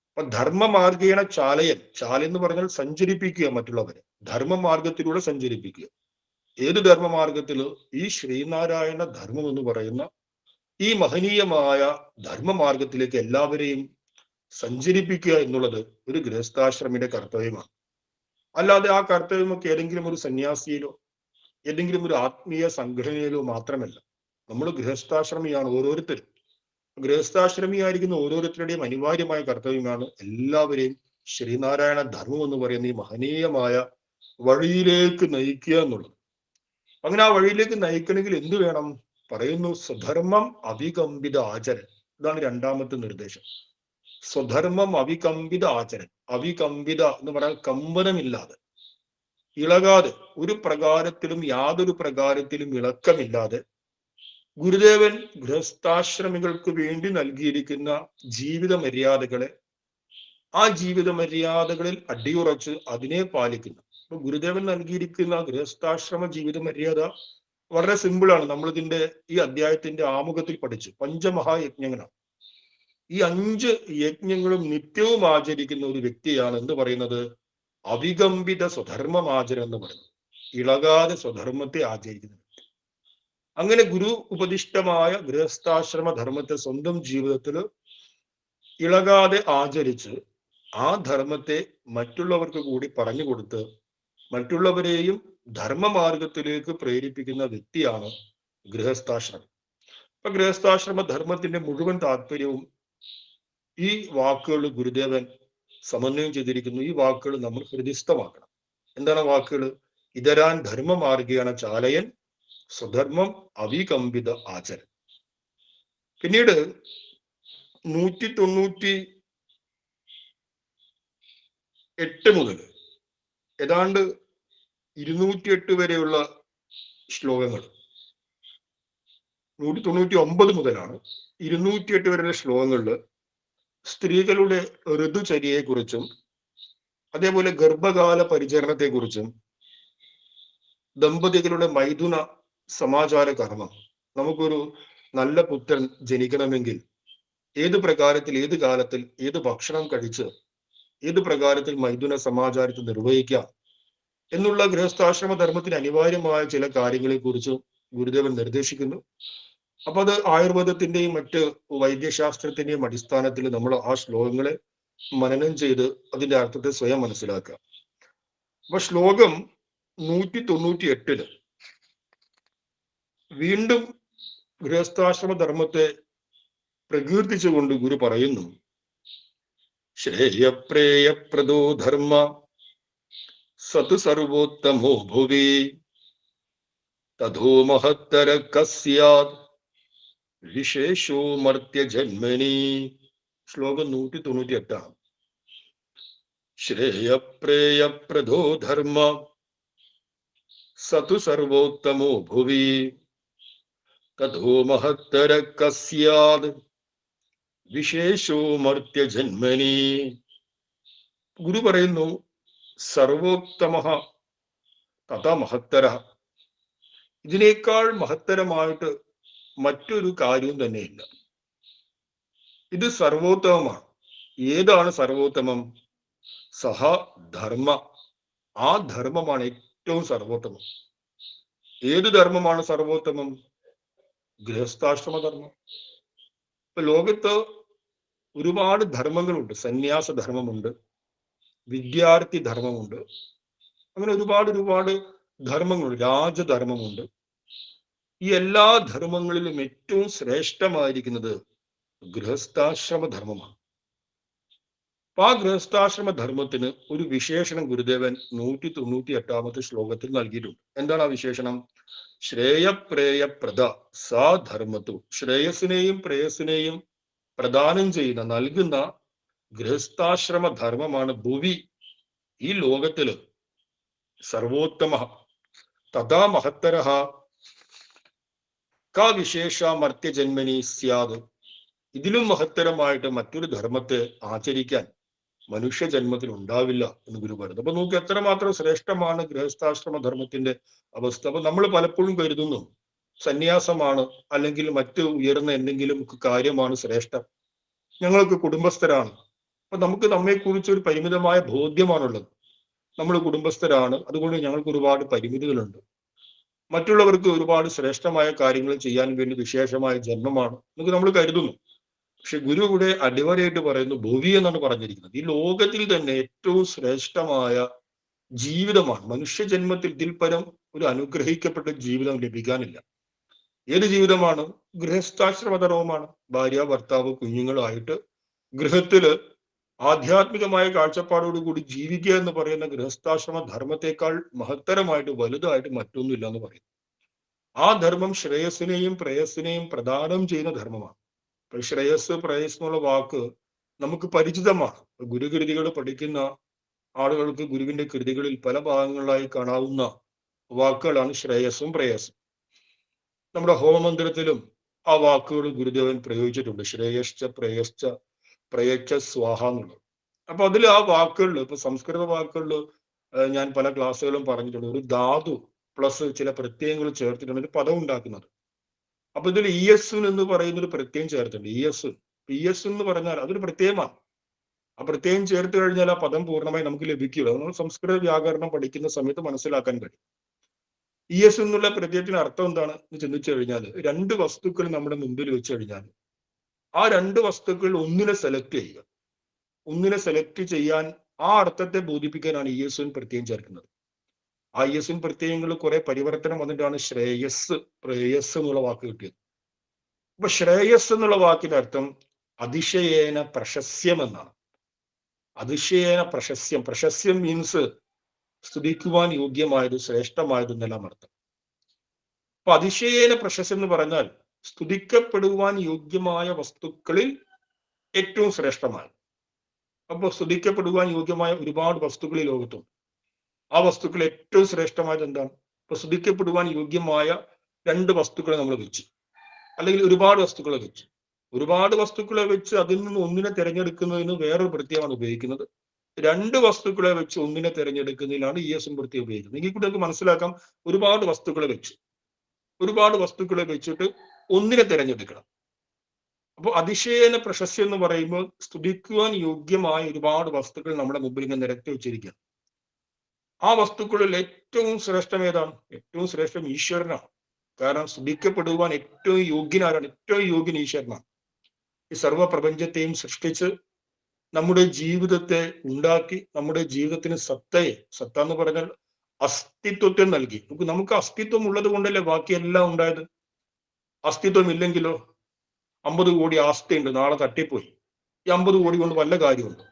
അപ്പൊ ധർമ്മമാർഗേണ ചാലയൻ, എന്ന് പറഞ്ഞാൽ സഞ്ചരിപ്പിക്കുക, മറ്റുള്ളവരെ ധർമ്മമാർഗത്തിലൂടെ സഞ്ചരിപ്പിക്കുക. ഏത് ധർമ്മമാർഗത്തില്? ഈ ശ്രീനാരായണ ധർമ്മം എന്ന് പറയുന്ന ഈ മഹനീയമായ ധർമ്മമാർഗത്തിലേക്ക് എല്ലാവരെയും സഞ്ചരിപ്പിക്കുക എന്നുള്ളത് ഒരു ഗൃഹസ്ഥാശ്രമിയുടെ കർത്തവ്യമാണ്. അല്ലാതെ ആ കർത്തവ്യമൊക്കെ ഏതെങ്കിലും ഒരു സന്യാസിയിലോ ഏതെങ്കിലും ഒരു ആത്മീയ സംഘടനയിലോ മാത്രമല്ല. നമ്മൾ ഗൃഹസ്ഥാശ്രമിയാണ് ഓരോരുത്തരും. ഗൃഹസ്ഥാശ്രമിയായിരിക്കുന്ന ഓരോരുത്തരുടെയും അനിവാര്യമായ കർത്തവ്യമാണ് എല്ലാവരെയും ശ്രീനാരായണ ധർമ്മം എന്ന് പറയുന്ന ഈ മഹനീയമായ വഴിയിലേക്ക് നയിക്കുക എന്നുള്ളത്. അങ്ങനെ ആ വഴിയിലേക്ക് നയിക്കണമെങ്കിൽ എന്ത് വേണം? പറയുന്നു, സ്വധർമ്മം അവികമ്പിത ആചരൻ. ഇതാണ് രണ്ടാമത്തെ നിർദ്ദേശം. സ്വധർമ്മം അവികമ്പിത ആചരൻ. അവികമ്പിത എന്ന് പറഞ്ഞാൽ കമ്പനമില്ലാതെ, ഇളകാതെ, ഒരു പ്രകാരത്തിലും യാതൊരു പ്രകാരത്തിലും ഇളക്കമില്ലാതെ ഗുരുദേവൻ ഗൃഹസ്ഥാശ്രമികൾക്ക് വേണ്ടി നൽകിയിരിക്കുന്ന ജീവിത മര്യാദകളെ, ആ ജീവിത മര്യാദകളിൽ അടിയുറച്ച് അതിനെ പാലിക്കുന്നു. അപ്പൊ ഗുരുദേവൻ നൽകിയിരിക്കുന്ന ഗൃഹസ്ഥാശ്രമ ജീവിത മര്യാദ വളരെ സിമ്പിളാണ്. നമ്മളിതിന്റെ ഈ അധ്യായത്തിന്റെ ആമുഖത്തിൽ പഠിച്ചു. പഞ്ചമഹായജ്ഞങ്ങളാണ്. ഈ 5 യജ്ഞങ്ങളും നിത്യവും ആചരിക്കുന്ന ഒരു വ്യക്തിയാണ് എന്ത് പറയുന്നത്? അവികമ്പിത സ്വധർമ്മമാചരം എന്ന് പറയുന്നത്. ഇളകാതെ സ്വധർമ്മത്തെ ആചരിക്കുന്ന വ്യക്തി. അങ്ങനെ ഗുരു ഉപദിഷ്ടമായ ഗൃഹസ്ഥാശ്രമ ധർമ്മത്തെ സ്വന്തം ജീവിതത്തിൽ ഇളകാതെ ആചരിച്ച് ആ ധർമ്മത്തെ മറ്റുള്ളവർക്ക് കൂടി പറഞ്ഞു കൊടുത്ത് മറ്റുള്ളവരെയും ധർമ്മമാർഗത്തിലേക്ക് പ്രേരിപ്പിക്കുന്ന വ്യക്തിയാണ് ഗൃഹസ്ഥാശ്രമം. അപ്പൊ ഗൃഹസ്ഥാശ്രമ ധർമ്മത്തിന്റെ മുഴുവൻ താല്പര്യവും ഈ വാക്കുകൾ ഗുരുദേവൻ സമന്വയം ചെയ്തിരിക്കുന്നു. ഈ വാക്കുകൾ നമ്മൾ ഹൃദിസ്ഥമാക്കണം. എന്താണ് വാക്കുകൾ? ഇതരാൻ ധർമ്മമാർഗേണ ചാലയൻ സ്വധർമ്മം അവികമ്പിത ആചരൻ. പിന്നീട് 198 മുതൽ ഏതാണ്ട് 208 വരെയുള്ള ശ്ലോകങ്ങൾ, 199 മുതലാണ് 208 വരെയുള്ള ശ്ലോകങ്ങളിൽ സ്ത്രീകളുടെ ഋതുചര്യയെക്കുറിച്ചും അതേപോലെ ഗർഭകാല പരിചരണത്തെക്കുറിച്ചും ദമ്പതികളുടെ മൈഥുന സമാചാര കർമ്മം, നമുക്കൊരു നല്ല പുത്രൻ ജനിക്കണമെങ്കിൽ ഏത് പ്രകാരത്തിൽ, ഏത് കാലത്തിൽ, ഏത് ഭക്ഷണം കഴിച്ച് ഏത് പ്രകാരത്തിൽ മൈഥുന സമാചാരത്തെ നിർവഹിക്കാം എന്നുള്ള ഗൃഹസ്ഥാശ്രമ ധർമ്മത്തിന് അനിവാര്യമായ ചില കാര്യങ്ങളെ കുറിച്ച് ഗുരുദേവൻ നിർദ്ദേശിക്കുന്നു. അപ്പൊ അത് ആയുർവേദത്തിന്റെയും മറ്റ് വൈദ്യശാസ്ത്രത്തിന്റെയും അടിസ്ഥാനത്തിൽ നമ്മൾ ആ ശ്ലോകങ്ങളെ മനനം ചെയ്ത് അതിന്റെ അർത്ഥത്തെ സ്വയം മനസ്സിലാക്കുക. അപ്പൊ ശ്ലോകം 198 വീണ്ടും ഗൃഹസ്ഥാശ്രമ ധർമ്മത്തെ പ്രകീർത്തിച്ചുകൊണ്ട് ഗുരു പറയുന്നു, ശ്രേയപ്രേയപ്രദോ ധർമ്മ സതു സർവോത്തമോ ഭുവി തഥോ മഹത്തര കസ്യാത് വിശേഷോ മർത്യ ജന്മനി. ശ്ലോകം 198. ശ്രേയപ്രേയപ്രദോ ധർമ്മ സതു സർവോത്തമോ ഭുവി തഥോ മഹത്തര കസ്യാത് വിശേഷോ മർത്യ ജന്മനി. ഗുരു പറയുന്നു, സർവോത്തമ തഥാ മഹത്തര, ഇതിനേക്കാൾ മഹത്തരമായിട്ട് മറ്റൊരു കാര്യവും തന്നെയില്ല. ഇത് സർവോത്തമമാണ്. ഏതാണ് സർവോത്തമം? സഹ ധർമ്മ. ആ ധർമ്മമാണ് ഏറ്റവും സർവോത്തമം. ഏത് ധർമ്മമാണ് സർവോത്തമം? ഗൃഹസ്ഥാശ്രമ ധർമ്മം. ഇപ്പൊ ലോകത്ത് ഒരുപാട് ധർമ്മങ്ങളുണ്ട്. സന്യാസ ധർമ്മമുണ്ട്, വിദ്യാർത്ഥി ധർമ്മമുണ്ട്, അങ്ങനെ ഒരുപാട് ധർമ്മങ്ങളുണ്ട്. രാജധർമ്മമുണ്ട്. ഈ എല്ലാ ധർമ്മങ്ങളിലും ഏറ്റവും ശ്രേഷ്ഠമായിരിക്കുന്നത് ഗൃഹസ്ഥാശ്രമധർമ്മമാണ്. അപ്പൊ ആ ഗൃഹസ്ഥാശ്രമധർമ്മത്തിന് ഒരു വിശേഷണം ഗുരുദേവൻ 198 ശ്ലോകത്തിൽ നൽകിയിട്ടുണ്ട്. എന്താണ് ആ വിശേഷണം? ശ്രേയപ്രേയപ്രദ സാ ധർമ്മത്തു. ശ്രേയസിനെയും പ്രേയസിനെയും പ്രദാനം ചെയ്യുന്ന, നൽകുന്ന ഗൃഹസ്ഥാശ്രമ ധർമ്മമാണ് ഭുവി, ഈ ലോകത്തില് സർവോത്തമ തഥാ മഹത്തരഃ കാ വിശേഷ മർത്യജന്മനി സ്യാത്. ഇതിലും മഹത്തരമായിട്ട് മറ്റൊരു ധർമ്മത്തെ ആചരിക്കാൻ മനുഷ്യ ജന്മത്തിൽ ഉണ്ടാവില്ല എന്ന് ഗുരു പറയുന്നു. അപ്പൊ നോക്കി എത്രമാത്രം ശ്രേഷ്ഠമാണ് ഗൃഹസ്ഥാശ്രമ ധർമ്മത്തിന്റെ അവസ്ഥ. അപ്പൊ നമ്മൾ പലപ്പോഴും കരുതുന്നു സന്യാസമാണ് അല്ലെങ്കിൽ മറ്റു ഉയർന്ന എന്തെങ്കിലും കാര്യമാണ് ശ്രേഷ്ഠം, ഞങ്ങൾക്ക് കുടുംബസ്ഥരാണ്. അപ്പൊ നമുക്ക് നമ്മെക്കുറിച്ച് ഒരു പരിമിതമായ ബോധ്യമാണുള്ളത്. നമ്മൾ കുടുംബസ്ഥരാണ്, അതുകൊണ്ട് ഞങ്ങൾക്ക് ഒരുപാട് പരിമിതികളുണ്ട്. മറ്റുള്ളവർക്ക് ഒരുപാട് ശ്രേഷ്ഠമായ കാര്യങ്ങൾ ചെയ്യാൻ വേണ്ടി വിശേഷമായ ജന്മമാണ് എന്നൊക്കെ നമ്മൾ കരുതുന്നു. പക്ഷെ ഗുരു ഇവിടെ അടിവരയായിട്ട് പറയുന്നു ഭുവി എന്നാണ് പറഞ്ഞിരിക്കുന്നത്. ഈ ലോകത്തിൽ തന്നെ ഏറ്റവും ശ്രേഷ്ഠമായ ജീവിതമാണ് മനുഷ്യ ജന്മത്തിൽ. ഇതിൽ പരം ഒരു അനുഗ്രഹിക്കപ്പെട്ട ജീവിതം ലഭിക്കാനില്ല. ഏത് ജീവിതമാണ്? ഗൃഹസ്ഥാശ്രമധർമ്മമാണ്. ഭാര്യ, ഭർത്താവ്, കുഞ്ഞുങ്ങളായിട്ട് ഗൃഹത്തില് ആധ്യാത്മികമായ കാഴ്ചപ്പാടോടുകൂടി ജീവിക്കുക എന്ന് പറയുന്ന ഗൃഹസ്ഥാശ്രമ ധർമ്മത്തെക്കാൾ മഹത്തരമായിട്ട് വലുതായിട്ട് മറ്റൊന്നുമില്ല എന്ന് പറയും. ആ ധർമ്മം ശ്രേയസിനെയും പ്രേയസിനെയും പ്രദാനം ചെയ്യുന്ന ധർമ്മമാണ്. ശ്രേയസ് പ്രേയസ് എന്നുള്ള വാക്ക് നമുക്ക് പരിചിതമാണ്. ഗുരുകൃതികൾ പഠിക്കുന്ന ആളുകൾക്ക് ഗുരുവിന്റെ കൃതികളിൽ പല ഭാഗങ്ങളായി കാണാവുന്ന വാക്കുകളാണ് ശ്രേയസ്സും പ്രേയസ്സും. നമ്മുടെ ഹോമമന്ദിരത്തിലും ആ വാക്കുകൾ ഗുരുദേവൻ പ്രയോഗിച്ചിട്ടുണ്ട്. ശ്രേയശ്ച പ്രേയശ്ച പ്രയച്ഛ സ്വാഹ എന്നുള്ളത്. അപ്പൊ അതിൽ ആ വാക്കുകളിൽ, ഇപ്പൊ സംസ്കൃത വാക്കുകളിൽ ഞാൻ പല ക്ലാസ്സുകളും പറഞ്ഞിട്ടുണ്ട്, ഒരു ധാതു പ്ലസ് ചില പ്രത്യയങ്ങൾ ചേർത്തിട്ടാണ് ഒരു പദം ഉണ്ടാക്കുന്നത്. അപ്പൊ ഇതിൽ ഇ എസ് എന്ന് പറയുന്ന ഒരു പ്രത്യയം ചേർത്തിട്ടുണ്ട്. ഇ എസ് എന്ന് പറഞ്ഞാൽ അതൊരു പ്രത്യയമാണ്. ആ പ്രത്യയം ചേർത്ത് കഴിഞ്ഞാൽ ആ പദം പൂർണ്ണമായി നമുക്ക് ലഭിക്കില്ല. നമ്മൾ സംസ്കൃത വ്യാകരണം പഠിക്കുന്ന സമയത്ത് മനസ്സിലാക്കാൻ കഴിയും. ഇ എസ് എന്നുള്ള പ്രത്യയത്തിന് അർത്ഥം എന്താണ് എന്ന് ചിന്തിച്ചു കഴിഞ്ഞാൽ, രണ്ട് വസ്തുക്കൾ നമ്മുടെ മുമ്പിൽ വെച്ച് കഴിഞ്ഞാൽ ആ രണ്ട് വസ്തുക്കൾ ഒന്നിനെ സെലക്ട് ചെയ്യുക. ഒന്നിനെ സെലക്ട് ചെയ്യാൻ ആ അർത്ഥത്തെ ബോധിപ്പിക്കാനാണ് ഇ എസ് പ്രത്യയം ചേർക്കുന്നത്. ആ ഇ എസ് പ്രത്യയങ്ങൾ കുറെ പരിവർത്തനം വന്നിട്ടാണ് ശ്രേയസ് പ്രേയസ് എന്നുള്ള വാക്ക് കിട്ടിയത്. അപ്പൊ ശ്രേയസ് എന്നുള്ള വാക്കിന്റെ അർത്ഥം അതിശയേന പ്രശസ്യം എന്നാണ്. അതിശയേന പ്രശസ്യം. പ്രശസ്യം മീൻസ് സ്തുതിക്കുവാൻ യോഗ്യമായത്, ശ്രേഷ്ഠമായത് എന്നെല്ലാം അർത്ഥം. അപ്പൊ അതിശയേന പ്രശസ്യം എന്ന് പറഞ്ഞാൽ സ്തുതിക്കപ്പെടുവാൻ യോഗ്യമായ വസ്തുക്കളിൽ ഏറ്റവും ശ്രേഷ്ഠമാണ്. അപ്പൊ സ്തുതിക്കപ്പെടുവാൻ യോഗ്യമായ ഒരുപാട് വസ്തുക്കൾ ഈ ലോകത്തുണ്ട്. ആ വസ്തുക്കൾ ഏറ്റവും ശ്രേഷ്ഠമായത് എന്താണ്? ഇപ്പൊ സ്തുതിക്കപ്പെടുവാൻ യോഗ്യമായ രണ്ട് വസ്തുക്കളെ നമ്മൾ വെച്ച്, അല്ലെങ്കിൽ ഒരുപാട് വസ്തുക്കളെ വെച്ച്. ഒരുപാട് വസ്തുക്കളെ വെച്ച് അതിൽ നിന്ന് ഒന്നിനെ തിരഞ്ഞെടുക്കുന്നതിന് വേറൊരു പ്രത്യയമാണ് ഉപയോഗിക്കുന്നത്. രണ്ട് വസ്തുക്കളെ വെച്ച് ഒന്നിനെ തിരഞ്ഞെടുക്കുന്നതിനാണ് ഇ എസ് പ്രത്യയം ഉപയോഗിക്കുന്നത്. എങ്കിൽ കൂടെ നമുക്ക് മനസ്സിലാക്കാം, ഒരുപാട് വസ്തുക്കളെ വെച്ചിട്ട് ഒന്നിനെ തിരഞ്ഞെടുക്കണം. അപ്പോൾ അതിശയേന പ്രശസ്തി എന്ന് പറയുമ്പോൾ സ്തുതിക്കുവാൻ യോഗ്യമായ ഒരുപാട് വസ്തുക്കൾ നമ്മുടെ മുമ്പിൽ ഇങ്ങനെ നിരത്തി വെച്ചിരിക്കുക. ആ വസ്തുക്കളിൽ ഏറ്റവും ശ്രേഷ്ഠം ഏതാണ്? ഏറ്റവും ശ്രേഷ്ഠം ഈശ്വരനാണ്. കാരണം സ്തുതിക്കപ്പെടുവാൻ ഏറ്റവും യോഗ്യനാരാണ്? ഏറ്റവും യോഗ്യൻ ഈശ്വരനാണ്. ഈ സർവ്വ പ്രപഞ്ചത്തെയും സൃഷ്ടിച്ച് നമ്മുടെ ജീവിതത്തെ ഉണ്ടാക്കി, നമ്മുടെ ജീവിതത്തിന് സത്ത എന്ന് പറഞ്ഞാൽ അസ്തിത്വത്തെ നൽകി. നമുക്ക് അസ്തിത്വം ഉള്ളത് കൊണ്ടല്ലേ ബാക്കിയെല്ലാം ഉണ്ടായത്. അസ്തിത്വം ഇല്ലെങ്കിലോ? 50 കോടി ആസ്തിയുണ്ട്, നാളെ തട്ടിപ്പോയി. ഈ 50 കോടി കൊണ്ട് വല്ല കാര്യമുണ്ട്?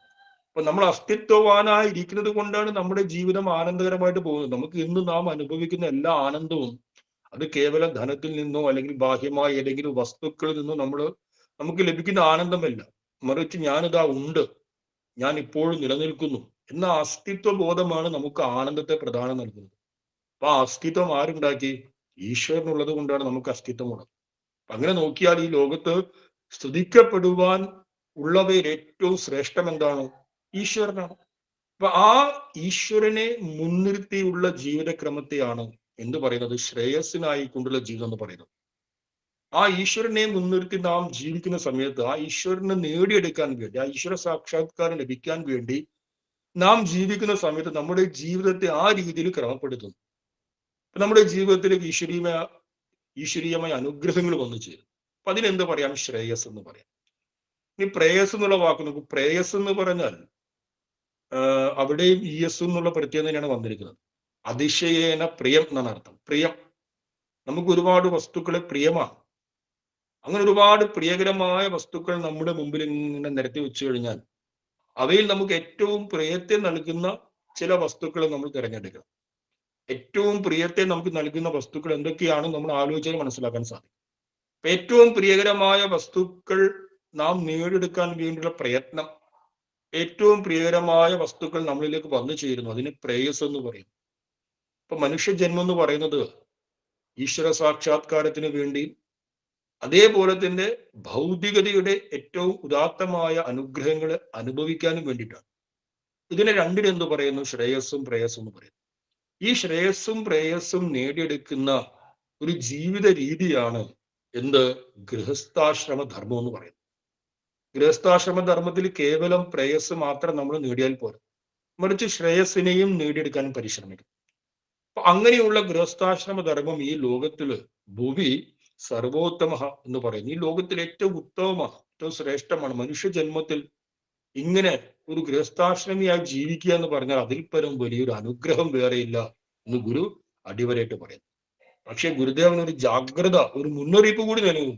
അപ്പൊ നമ്മൾ അസ്തിത്വവാനായിരിക്കുന്നത് കൊണ്ടാണ് നമ്മുടെ ജീവിതം ആനന്ദകരമായിട്ട് പോകുന്നത്. നമുക്ക് ഇന്ന് നാം അനുഭവിക്കുന്ന എല്ലാ ആനന്ദവും അത് കേവലം ധനത്തിൽ നിന്നോ അല്ലെങ്കിൽ ബാഹ്യമായ ഏതെങ്കിലും വസ്തുക്കളിൽ നിന്നോ നമുക്ക് ലഭിക്കുന്ന ആനന്ദമല്ല. മറിച്ച് ഞാനിതാ ഉണ്ട്, ഞാൻ ഇപ്പോഴും നിലനിൽക്കുന്നു എന്ന അസ്തിത്വ ബോധമാണ് നമുക്ക് ആനന്ദത്തെ പ്രദാനം നൽകുന്നത്. അപ്പൊ ആ അസ്തിത്വം ആരുണ്ടാക്കി? ഈശ്വരനുള്ളത് കൊണ്ടാണ് നമുക്ക് അസ്തിത്വമുള്ളത്. അങ്ങനെ നോക്കിയാൽ ഈ ലോകത്ത് സ്തുതിക്കപ്പെടുവാൻ ഉള്ളവയിൽ ഏറ്റവും ശ്രേഷ്ഠം എന്താണ്? ഈശ്വരനാണ്. അപ്പൊ ആ ഈശ്വരനെ മുൻനിർത്തിയുള്ള ജീവിതക്രമത്തെയാണ് എന്ത് പറയുന്നത്? ശ്രേയസ്സിനായി കൊണ്ടുള്ള ജീവിതം എന്ന് പറയുന്നത്. ആ ഈശ്വരനെ മുൻനിർത്തി നാം ജീവിക്കുന്ന സമയത്ത് ആ ഈശ്വരനെ നേടിയെടുക്കാൻ വേണ്ടി, ആ ഈശ്വര സാക്ഷാത്കാരം ലഭിക്കാൻ വേണ്ടി നാം ജീവിക്കുന്ന സമയത്ത് നമ്മുടെ ജീവിതത്തെ ആ രീതിയിൽ ക്രമപ്പെടുത്തുന്നു. നമ്മുടെ ജീവിതത്തിലേക്ക് ഈശ്വരീയമായ അനുഗ്രഹങ്ങൾ വന്നു ചേരും. അപ്പൊ അതിനെന്ത് പറയാം? ശ്രേയസ് എന്ന് പറയാം. ഇനി പ്രേയസ് എന്നുള്ള വാക്ക് നോക്കൂ. പ്രേയസ് എന്ന് പറഞ്ഞാൽ അവിടെയും ഇ എസ് എന്നുള്ള പ്രത്യേകത തന്നെയാണ് വന്നിരിക്കുന്നത്. അതിശയേന പ്രിയം എന്നാണ് അർത്ഥം. പ്രിയം. നമുക്ക് ഒരുപാട് വസ്തുക്കളെ പ്രിയമാണ്. അങ്ങനെ ഒരുപാട് പ്രിയകരമായ വസ്തുക്കൾ നമ്മുടെ മുമ്പിൽ ഇങ്ങനെ നിരത്തി വെച്ചു കഴിഞ്ഞാൽ അവയിൽ നമുക്ക് ഏറ്റവും പ്രിയത്തെ നൽകുന്ന ചില വസ്തുക്കൾ നമ്മൾ തിരഞ്ഞെടുക്കണം. ഏറ്റവും പ്രിയത്തെ നമുക്ക് നൽകുന്ന വസ്തുക്കൾ എന്തൊക്കെയാണ് നമ്മൾ ആലോചിച്ചാൽ മനസ്സിലാക്കാൻ സാധിക്കും. ഏറ്റവും പ്രിയകരമായ വസ്തുക്കൾ നാം നേടിയെടുക്കാൻ വേണ്ടിയുള്ള പ്രയത്നം, ഏറ്റവും പ്രിയകരമായ വസ്തുക്കൾ നമ്മളിലേക്ക് വന്നു ചേരുന്നു, അതിന് പ്രേയസ് എന്ന് പറയും. ഇപ്പൊ മനുഷ്യജന്മം എന്ന് പറയുന്നത് ഈശ്വര സാക്ഷാത്കാരത്തിന് വേണ്ടി, അതേപോലെ തന്നെ ഭൗതികതയുടെ ഏറ്റവും ഉദാത്തമായ അനുഗ്രഹങ്ങൾ അനുഭവിക്കാനും വേണ്ടിയിട്ടാണ്. ഇതിനെ രണ്ടിനെന്ത് പറയുന്നു? ശ്രേയസ്സും പ്രേയസ്സും എന്ന് പറയുന്നു. ഈ ശ്രേയസ്സും പ്രേയസ്സും നേടിയെടുക്കുന്ന ഒരു ജീവിത രീതിയാണ് എന്ത്? ഗൃഹസ്ഥാശ്രമ ധർമ്മം എന്ന് പറയുന്നത്. ഗൃഹസ്ഥാശ്രമ ധർമ്മത്തിൽ കേവലം പ്രേയസ് മാത്രം നമ്മൾ നേടിയാൽ പോരാ, മറിച്ച് ശ്രേയസ്സിനെയും നേടിയെടുക്കാൻ പരിശ്രമിക്കും. അപ്പൊ അങ്ങനെയുള്ള ഗൃഹസ്ഥാശ്രമ ധർമ്മം ഈ ലോകത്തില് ഭൂവി സർവോത്തമ എന്ന് പറയുന്നു. ഈ ലോകത്തിൽ ഏറ്റവും ഉത്തമമാണ്, ഏറ്റവും ശ്രേഷ്ഠമാണ്. മനുഷ്യജന്മത്തിൽ ഇങ്ങനെ ഒരു ഗൃഹസ്ഥാശ്രമിയായി ജീവിക്കുക എന്ന് പറഞ്ഞാൽ അതിൽ പരം വലിയൊരു അനുഗ്രഹം വേറെയില്ല എന്ന് ഗുരു അടിവരയിട്ട് പറയുന്നു. പക്ഷെ ഗുരുദേവൻ ഒരു ജാഗ്രത, ഒരു മുന്നറിയിപ്പ് കൂടി നൽകുന്നു.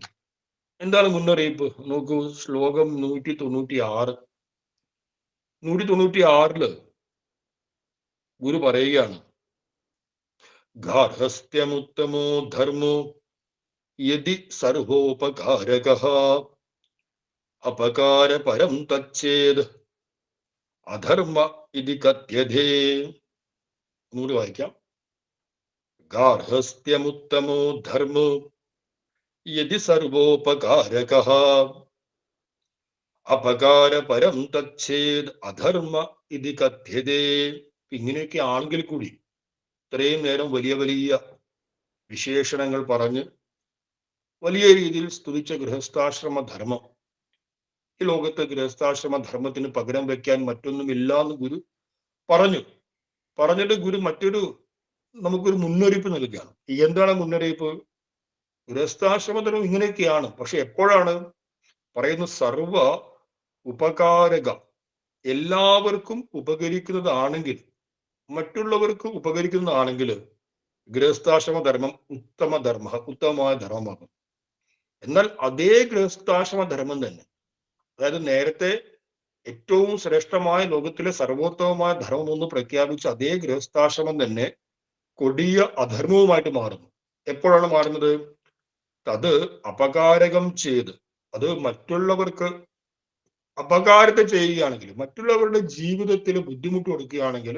എന്താണ് മുന്നറിയിപ്പ്? നോക്കൂ, ശ്ലോകം 196. 196 ഗുരു പറയുകയാണ്, ഗാർഹസ്ഥ്യമുത്തമോ ധർമ്മോ യദി സർവോപകാരകഃ അപകാരപരം തച്ഛേദ് അധർമ്മ ഇതി കഥ്യതേ. ഒന്നുകൂടി വായിക്കാം. ഗാർഹസ്ഥ്യമുത്തമോ ധർമ്മോ യദി സർവോപകാരകഃ അപകാരപരം തച്ഛേദ് അധർമ്മ ഇതി കഥ്യതേ. ഇങ്ങനെയൊക്കെ ആണെങ്കിൽ കൂടി ഇത്രയും നേരം വലിയ വലിയ വിശേഷണങ്ങൾ പറഞ്ഞ് വലിയ രീതിയിൽ സ്തുതിച്ച ഗൃഹസ്ഥാശ്രമ ധർമ്മം, ഈ ലോകത്ത് ഗൃഹസ്ഥാശ്രമ ധർമ്മത്തിന് പകരം വെക്കാൻ മറ്റൊന്നുമില്ല എന്ന് ഗുരു പറഞ്ഞിട്ട് ഗുരു നമുക്കൊരു മുന്നറിയിപ്പ് നൽകുകയാണ്. എന്താണ് മുന്നറിയിപ്പ്? ഗൃഹസ്ഥാശ്രമ ധർമ്മം ഇങ്ങനെയൊക്കെയാണ്, പക്ഷെ എപ്പോഴാണ് പറയുന്ന സർവ ഉപകാരക, എല്ലാവർക്കും ഉപകരിക്കുന്നതാണെങ്കിൽ, മറ്റുള്ളവർക്ക് ഉപകരിക്കുന്നതാണെങ്കിൽ ഗൃഹസ്ഥാശ്രമ ധർമ്മം ഉത്തമമായ ധർമ്മമാകും. എന്നാൽ അതേ ഗൃഹസ്ഥാശ്രമ ധർമ്മം തന്നെ, അതായത് നേരത്തെ ഏറ്റവും ശ്രേഷ്ഠമായ ലോകത്തിലെ സർവോത്തമമായ ധർമ്മം എന്ന് പ്രഖ്യാപിച്ച അതേ ഗൃഹസ്ഥാശ്രമം തന്നെ കൊടിയ അധർമ്മവുമായിട്ട് മാറുന്നു. എപ്പോഴാണ് മാറുന്നത്? അത് അപകാരകം ചെയ്ത്, അത് മറ്റുള്ളവർക്ക് അപകാരത്തെ ചെയ്യുകയാണെങ്കിൽ, മറ്റുള്ളവരുടെ ജീവിതത്തിൽ ബുദ്ധിമുട്ട് കൊടുക്കുകയാണെങ്കിൽ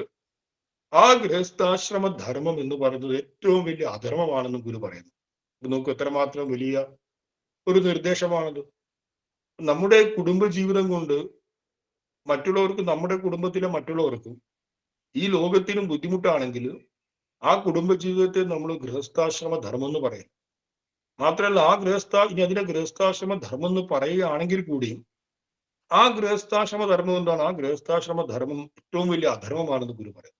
ആ ഗൃഹസ്ഥാശ്രമ ധർമ്മം എന്ന് പറയുന്നത് ഏറ്റവും വലിയ അധർമ്മമാണെന്ന് ഗുരു പറയുന്നു. നോക്കൂ, എത്രമാത്രം വലിയ ഒരു നിർദ്ദേശമാണത്. നമ്മുടെ കുടുംബജീവിതം കൊണ്ട് മറ്റുള്ളവർക്കും, നമ്മുടെ കുടുംബത്തിലെ മറ്റുള്ളവർക്കും ഈ ലോകത്തിനും ബുദ്ധിമുട്ടാണെങ്കിൽ ആ കുടുംബജീവിതത്തെ നമ്മൾ ഗൃഹസ്ഥാശ്രമ ധർമ്മം എന്ന് പറയും. മാത്രമല്ല ഇനി അതിനെ ഗൃഹസ്ഥാശ്രമ ധർമ്മം എന്ന് പറയുകയാണെങ്കിൽ കൂടിയും ആ ഗൃഹസ്ഥാശ്രമ ധർമ്മം എന്താണ്? ആ ഗൃഹസ്ഥാശ്രമ ധർമ്മം ഏറ്റവും വലിയ അധർമ്മമാണെന്ന് ഗുരു പറയും.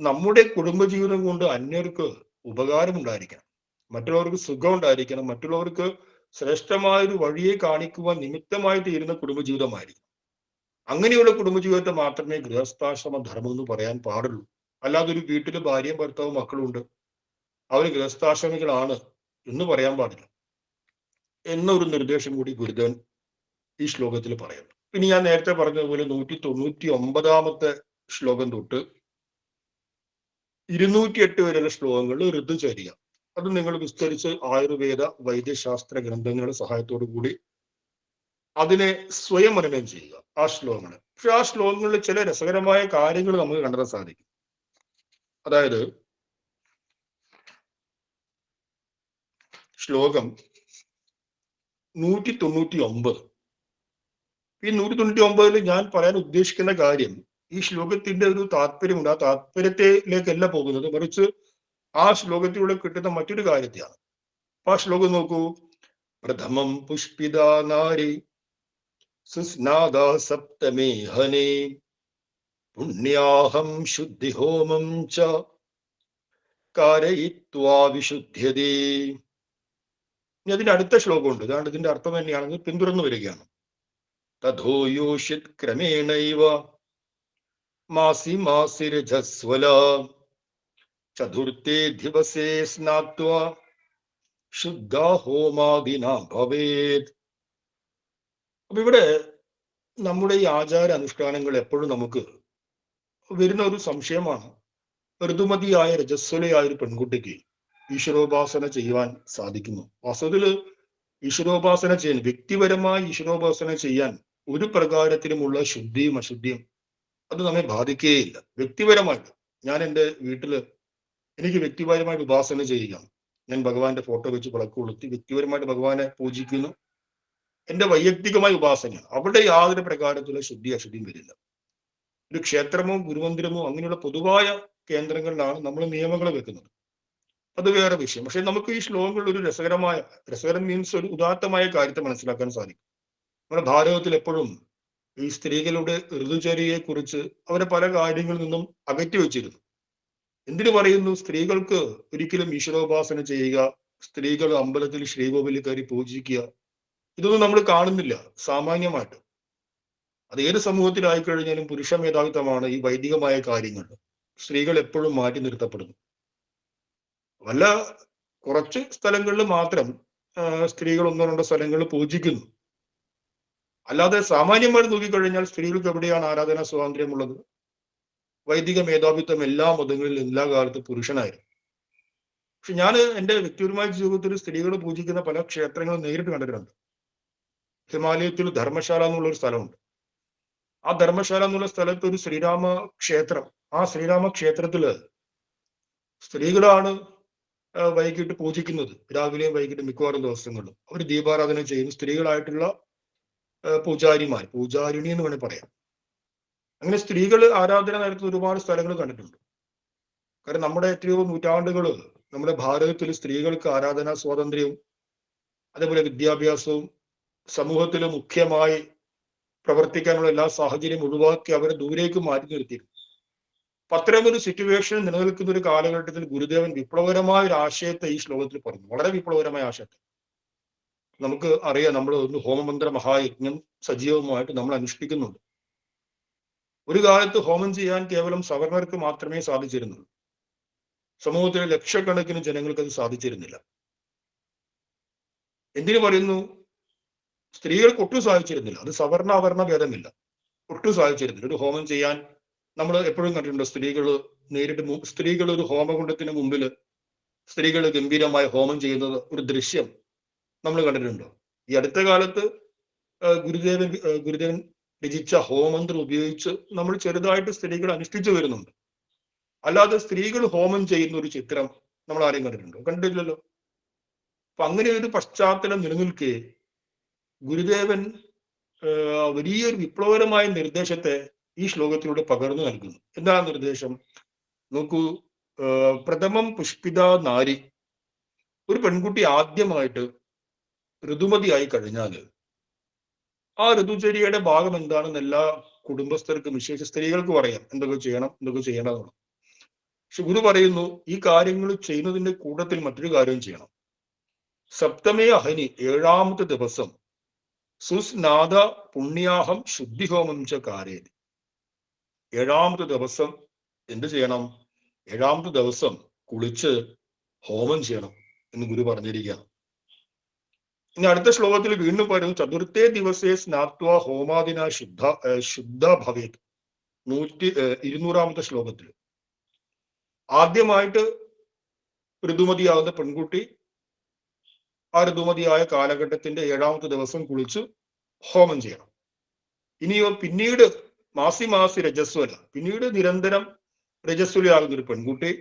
നമ്മുടെ കുടുംബജീവിതം കൊണ്ട് അന്യർക്ക് ഉപകാരം ഉണ്ടായിരിക്കണം, മറ്റുള്ളവർക്ക് സുഖം ഉണ്ടായിരിക്കണം, മറ്റുള്ളവർക്ക് ശ്രേഷ്ഠമായ ഒരു വഴിയെ കാണിക്കുവാൻ നിമിത്തമായി തീരുന്ന കുടുംബജീവിതമായിരിക്കും. അങ്ങനെയുള്ള കുടുംബജീവിതത്തെ മാത്രമേ ഗൃഹസ്ഥാശ്രമ ധർമ്മം എന്ന് പറയാൻ പാടുള്ളൂ. അല്ലാതെ ഒരു വീട്ടില് ഭാര്യയും ഭർത്താവും മക്കളുണ്ട്, അവർ ഗൃഹസ്ഥാശ്രമികളാണ് എന്ന് പറയാൻ പാടില്ല എന്നൊരു നിർദ്ദേശം കൂടി ഗുരുദേവൻ ഈ ശ്ലോകത്തിൽ പറയുന്നു. പിന്നെ ഞാൻ നേരത്തെ പറഞ്ഞതുപോലെ 199 ശ്ലോകം തൊട്ട് 208 വരെയുള്ള ശ്ലോകങ്ങളിൽ ഋതുചര്യ, അത് നിങ്ങൾ വിസ്തരിച്ച് ആയുർവേദ വൈദ്യശാസ്ത്ര ഗ്രന്ഥങ്ങളുടെ സഹായത്തോടു കൂടി അതിനെ സ്വയം മനനം ചെയ്യുക, ആ ശ്ലോകങ്ങൾ. പക്ഷെ ആ ശ്ലോകങ്ങളിൽ ചില രസകരമായ കാര്യങ്ങൾ നമുക്ക് കണ്ടെത്താൻ സാധിക്കും. അതായത് ശ്ലോകം 199, ഈ 199 ഞാൻ പറയാൻ ഉദ്ദേശിക്കുന്ന കാര്യം, ഈ ശ്ലോകത്തിന്റെ ഒരു താല്പര്യമുണ്ട്. ആ താല്പര്യത്തിലേക്കല്ല പോകുന്നത്, മറിച്ച് ആ ശ്ലോകത്തിലൂടെ കിട്ടുന്ന മറ്റൊരു കാര്യത്തെയാണ്. അപ്പൊ ആ ശ്ലോകം നോക്കൂ. പ്രഥമം പുഷ്പിത നാരി സുസ്നാദ സപ്തമേ ഹനേ പുണ്യാഹം ശുദ്ധിഹോമം ച കാരയിത്വാ വിശുദ്ധ്യതേ. ഇനി അതിന്റെ അടുത്ത ശ്ലോകമുണ്ട്, അതാണ് ഇതിന്റെ അർത്ഥം തന്നെയാണെന്ന് പിന്തുടർന്നു വരികയാണ്. തഥോ യോഷിത് ക്രമേണൈവ മാസി മാസിരജസ്വല ചതുർത്ഥേ ദിവസേ സ്നാത്വാ ശുദ്ധ ഹോമാദിന ഭവേത്. അപ്പൊ ഇവിടെ നമ്മുടെ ഈ ആചാര അനുഷ്ഠാനങ്ങൾ എപ്പോഴും നമുക്ക് വരുന്ന ഒരു സംശയമാണ്. ഋതുമതിയായ രജസ്വലയായ ഒരു പെൺകുട്ടിക്ക് ഈശ്വരോപാസന ചെയ്യുവാൻ സാധിക്കുന്നു? വാസ്തവത്തില് ഈശ്വരോപാസന ചെയ്യാൻ, വ്യക്തിപരമായി ഈശ്വരോപാസന ചെയ്യാൻ ഒരു പ്രകാരത്തിലുമുള്ള ശുദ്ധിയും അശുദ്ധിയും അത് നമ്മെ ബാധിക്കുകയില്ല. വ്യക്തിപരമായിട്ട് ഞാൻ എൻ്റെ വീട്ടില് എനിക്ക് വ്യക്തിപരമായിട്ട് ഉപാസന ചെയ്യുക, ഞാൻ ഭഗവാന്റെ ഫോട്ടോ വെച്ച് വിളക്ക് കൊളുത്തി വ്യക്തിപരമായിട്ട് ഭഗവാനെ പൂജിക്കുന്നു, എന്റെ വൈയക്തികമായ ഉപാസന, അവിടെ യാതൊരു പ്രകാരത്തിലുള്ള ശുദ്ധി അശുദ്ധിയും വരില്ല. ഒരു ക്ഷേത്രമോ ഗുരുമന്ദിരമോ അങ്ങനെയുള്ള പൊതുവായ കേന്ദ്രങ്ങളിലാണ് നമ്മൾ നിയമങ്ങൾ വെക്കുന്നത്, അത് വേറെ വിഷയം. പക്ഷെ നമുക്ക് ഈ ശ്ലോകങ്ങളിൽ ഒരു രസകരം മീൻസ് ഒരു ഉദാത്തമായ കാര്യത്തെ മനസ്സിലാക്കാൻ സാധിക്കും. നമ്മുടെ ഭാരതത്തിൽ എപ്പോഴും ഈ സ്ത്രീകളുടെ ഋതുചര്യയെ കുറിച്ച് അവരെ പല കാര്യങ്ങളിൽ നിന്നും അകറ്റി വെച്ചിരുന്നു. എന്തിനു പറയുന്നു? സ്ത്രീകൾക്ക് ഒരിക്കലും ഈശ്വരോപാസന ചെയ്യുക, സ്ത്രീകൾ അമ്പലത്തിൽ ശ്രീകോവിലിൽ കയറി പൂജിക്കുക, ഇതൊന്നും നമ്മൾ കാണുന്നില്ല സാമാന്യമായിട്ട്. അത് ഏത് സമൂഹത്തിലായിക്കഴിഞ്ഞാലും പുരുഷ മേധാവിത്വമാണ് ഈ വൈദികമായ കാര്യങ്ങൾ. സ്ത്രീകൾ എപ്പോഴും മാറ്റി നിർത്തപ്പെടുന്നു. വല്ല കുറച്ച് സ്ഥലങ്ങളിൽ മാത്രം സ്ത്രീകൾ ഒന്നോ രണ്ടോ സ്ഥലങ്ങളിൽ പൂജിക്കുന്നു. അല്ലാതെ സാമാന്യമായിട്ട് നോക്കിക്കഴിഞ്ഞാൽ സ്ത്രീകൾക്ക് എവിടെയാണ് ആരാധനാ സ്വാതന്ത്ര്യമുള്ളത്? വൈദിക മേധാവിത്വം എല്ലാ മതങ്ങളിലും എല്ലാ കാലത്തും പുരുഷനായിരുന്നു. പക്ഷെ ഞാൻ എൻ്റെ വ്യക്തിപരമായ ജീവിതത്തിൽ സ്ത്രീകൾ പൂജിക്കുന്ന പല ക്ഷേത്രങ്ങളും നേരിട്ട് കണ്ടിട്ടുണ്ട്. ഹിമാലയത്തിൽ ധർമ്മശാല എന്നുള്ള ഒരു സ്ഥലമുണ്ട്. ആ ധർമ്മശാല എന്നുള്ള സ്ഥലത്ത് ഒരു ശ്രീരാമ ക്ഷേത്രം, ആ ശ്രീരാമ ക്ഷേത്രത്തില് സ്ത്രീകളാണ് വൈകിട്ട് പൂജിക്കുന്നത്. രാവിലെയും വൈകിട്ടും മിക്കവാറും ദിവസങ്ങളിലും അവർ ദീപാരാധന ചെയ്യുന്നു. സ്ത്രീകളായിട്ടുള്ള പൂജാരിണി എന്ന് വേണമെങ്കിൽ പറയാം. അങ്ങനെ സ്ത്രീകൾ ആരാധന നടത്തുന്ന ഒരുപാട് സ്ഥലങ്ങൾ കണ്ടിട്ടുണ്ട്. കാരണം നമ്മുടെ എത്രയോ നൂറ്റാണ്ടുകൾ നമ്മുടെ ഭാരതത്തിൽ സ്ത്രീകൾക്ക് ആരാധനാ സ്വാതന്ത്ര്യവും അതേപോലെ വിദ്യാഭ്യാസവും സമൂഹത്തിൽ മുഖ്യമായി പ്രവർത്തിക്കാനുള്ള എല്ലാ സാഹചര്യം ഒഴിവാക്കി അവരെ ദൂരേക്ക് മാറ്റി നിർത്തിയിരുന്നു. അത്തരമൊരു സിറ്റുവേഷൻ നിലനിൽക്കുന്ന ഒരു കാലഘട്ടത്തിൽ ഗുരുദേവൻ വിപ്ലവകരമായ ഒരു ആശയത്തെ ഈ ശ്ലോകത്തിൽ പറഞ്ഞു. വളരെ വിപ്ലവകരമായ ആശയത്തെ. നമുക്ക് അറിയാം, നമ്മൾ ഒന്ന് ഹോമമന്ത്ര മഹായജ്ഞം സജീവമായിട്ട് നമ്മൾ അനുഷ്ഠിക്കുന്നുണ്ട്. ഒരു കാലത്ത് ഹോമം ചെയ്യാൻ കേവലം സവർണർക്ക് മാത്രമേ സാധിച്ചിരുന്നുള്ളൂ. സമൂഹത്തിലെ ലക്ഷക്കണക്കിന് ജനങ്ങൾക്ക് അത് സാധിച്ചിരുന്നില്ല. എന്തിനു പറയുന്നു? സ്ത്രീകൾക്ക് ഒട്ടും സാധിച്ചിരുന്നില്ല. അത് സവർണ അവർണ ഭേദമില്ല, ഒട്ടും സാധിച്ചിരുന്നില്ല. ഒരു ഹോമം ചെയ്യാൻ നമ്മൾ എപ്പോഴും കണ്ടിട്ടുണ്ട്. സ്ത്രീകൾ ഒരു ഹോമകുണ്ഡത്തിന് മുമ്പിൽ സ്ത്രീകൾ ഗംഭീരമായ ഹോമം ചെയ്യുന്നത് ഒരു ദൃശ്യം നമ്മൾ കണ്ടിട്ടുണ്ടോ? ഈ അടുത്ത കാലത്ത് ഗുരുദേവൻ രചിച്ച ഹോമമന്ത്രം ഉപയോഗിച്ച് നമ്മൾ ചെറുതായിട്ട് സ്ത്രീകൾ അനുഷ്ഠിച്ചു വരുന്നുണ്ട്. അല്ലാതെ സ്ത്രീകൾ ഹോമം ചെയ്യുന്ന ഒരു ചിത്രം നമ്മൾ ആരെയും കണ്ടിട്ടുണ്ടോ? കണ്ടിട്ടില്ലല്ലോ. അപ്പൊ അങ്ങനെ ഒരു പശ്ചാത്തലം നിലനിൽക്കെ ഗുരുദേവൻ വലിയൊരു വിപ്ലവകരമായ നിർദ്ദേശത്തെ ഈ ശ്ലോകത്തിലൂടെ പകർന്നു നൽകുന്നു. എന്താണ് നിർദ്ദേശം? നോക്കൂ, പ്രഥമം പുഷ്പിത നാരി, ഒരു പെൺകുട്ടി ആദ്യമായിട്ട് ഋതുമതിയായി കഴിഞ്ഞാൽ ആ ഋതുചര്യയുടെ ഭാഗം എന്താണെന്ന് എല്ലാ കുടുംബസ്ഥർക്കും വിശേഷിച്ച് സ്ത്രീകൾക്കും അറിയാം, എന്തൊക്കെ ചെയ്യണം, എന്തൊക്കെ ചെയ്യണമെന്ന്. പക്ഷെ ഗുരു പറയുന്നു, ഈ കാര്യങ്ങൾ ചെയ്യുന്നതിന്റെ കൂട്ടത്തിൽ മറ്റൊരു കാര്യം ചെയ്യണം. സപ്തമേ അഹനി, 7ാമത്തെ ദിവസം സുസ്നാദ പുണ്യാഹം ശുദ്ധിഹോമം ച കാരേതി. 7ാമത്തെ ദിവസം എന്ത് ചെയ്യണം? 7ാമത്തെ ദിവസം കുളിച്ച് ഹോമം ചെയ്യണം എന്ന് ഗുരു പറഞ്ഞിരിക്കുകയാണ്. ഇനി അടുത്ത ശ്ലോകത്തിൽ വീണ്ടും പറയുന്നു, ചതുർത്ഥേ ദിവസേ സ്നാത്വ ഹോമാദിന ശുദ്ധ ഭവേത്. 200ാമത്തെ ശ്ലോകത്തിൽ ആദ്യമായിട്ട് ഋതുമതിയാകുന്ന പെൺകുട്ടി ആ ഋതുമതിയായ കാലഘട്ടത്തിന്റെ 7ാമത്തെ ദിവസം കുളിച്ച് ഹോമം ചെയ്യണം. ഇനിയോ പിന്നീട് മാസി രജസ്വല, പിന്നീട് നിരന്തരം രജസ്വലയാകുന്ന ഒരു പെൺകുട്ടി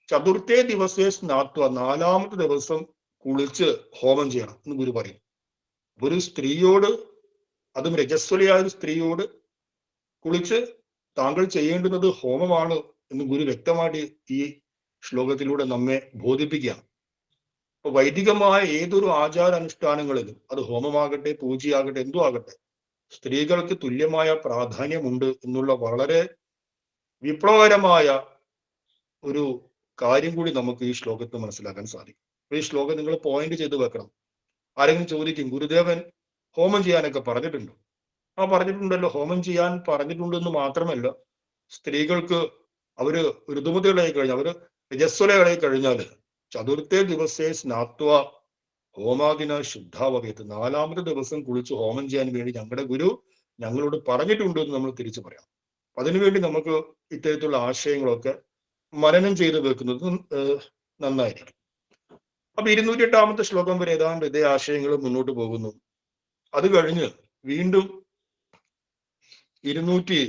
ചതുർത്ഥേ ദിവസേ സ്നാത്വ, 4ാമത്തെ ദിവസം കുളിച്ച് ഹോമം ചെയ്യണം എന്ന് ഗുരു പറയും. ഒരു സ്ത്രീയോട്, അതും രജസ്വലയായ ഒരു സ്ത്രീയോട് കുളിച്ച് താങ്കൾ ചെയ്യേണ്ടുന്നത് ഹോമമാണ് എന്ന് ഗുരു വ്യക്തമായിട്ട് ഈ ശ്ലോകത്തിലൂടെ നമ്മെ ബോധിപ്പിക്കുകയാണ്. അപ്പൊ വൈദികമായ ഏതൊരു ആചാരാനുഷ്ഠാനങ്ങളിലും, അത് ഹോമമാകട്ടെ പൂജയാകട്ടെ എന്തും ആകട്ടെ, സ്ത്രീകൾക്ക് തുല്യമായ പ്രാധാന്യമുണ്ട് എന്നുള്ള വളരെ വിപ്ലവകരമായ ഒരു കാര്യം കൂടി നമുക്ക് ഈ ശ്ലോകത്തിൽ മനസ്സിലാക്കാൻ സാധിക്കും. ഈ ശ്ലോകം നിങ്ങൾ പോയിന്റ് ചെയ്ത് വെക്കണം. ആരെങ്കിലും ചോദിക്കും, ഗുരുദേവൻ ഹോമം ചെയ്യാനൊക്കെ പറഞ്ഞിട്ടുണ്ടോ? ആ പറഞ്ഞിട്ടുണ്ടല്ലോ. ഹോമം ചെയ്യാൻ പറഞ്ഞിട്ടുണ്ടെന്ന് മാത്രമല്ല, സ്ത്രീകൾക്ക് അവര് ഋതുമതികളായി കഴിഞ്ഞാൽ, അവര് രജസ്വലകളായി കഴിഞ്ഞാൽ ചതുർത്ഥേ ദിവസേ സ്നാത്വ ഹോമാദിന ശുദ്ധാവവേത്. 4-ാമത്തെ ദിവസം കുളിച്ച് ഹോമം ചെയ്യാൻ വേണ്ടി ഞങ്ങളുടെ ഗുരു ഞങ്ങളോട് പറഞ്ഞിട്ടുണ്ട് എന്ന് നമ്മൾ തിരിച്ചു പറയാം. അതിനുവേണ്ടി നമുക്ക് ഇത്തരത്തിലുള്ള ആശയങ്ങളൊക്കെ മനനം ചെയ്ത് വെക്കുന്നത് നന്നായിരിക്കും. അപ്പൊ 208-ാമത്തെ ശ്ലോകം വരെ ഏതാണ്ട് ഇതേ ആശയങ്ങൾ മുന്നോട്ട് പോകുന്നു. അത് കഴിഞ്ഞ് വീണ്ടും 211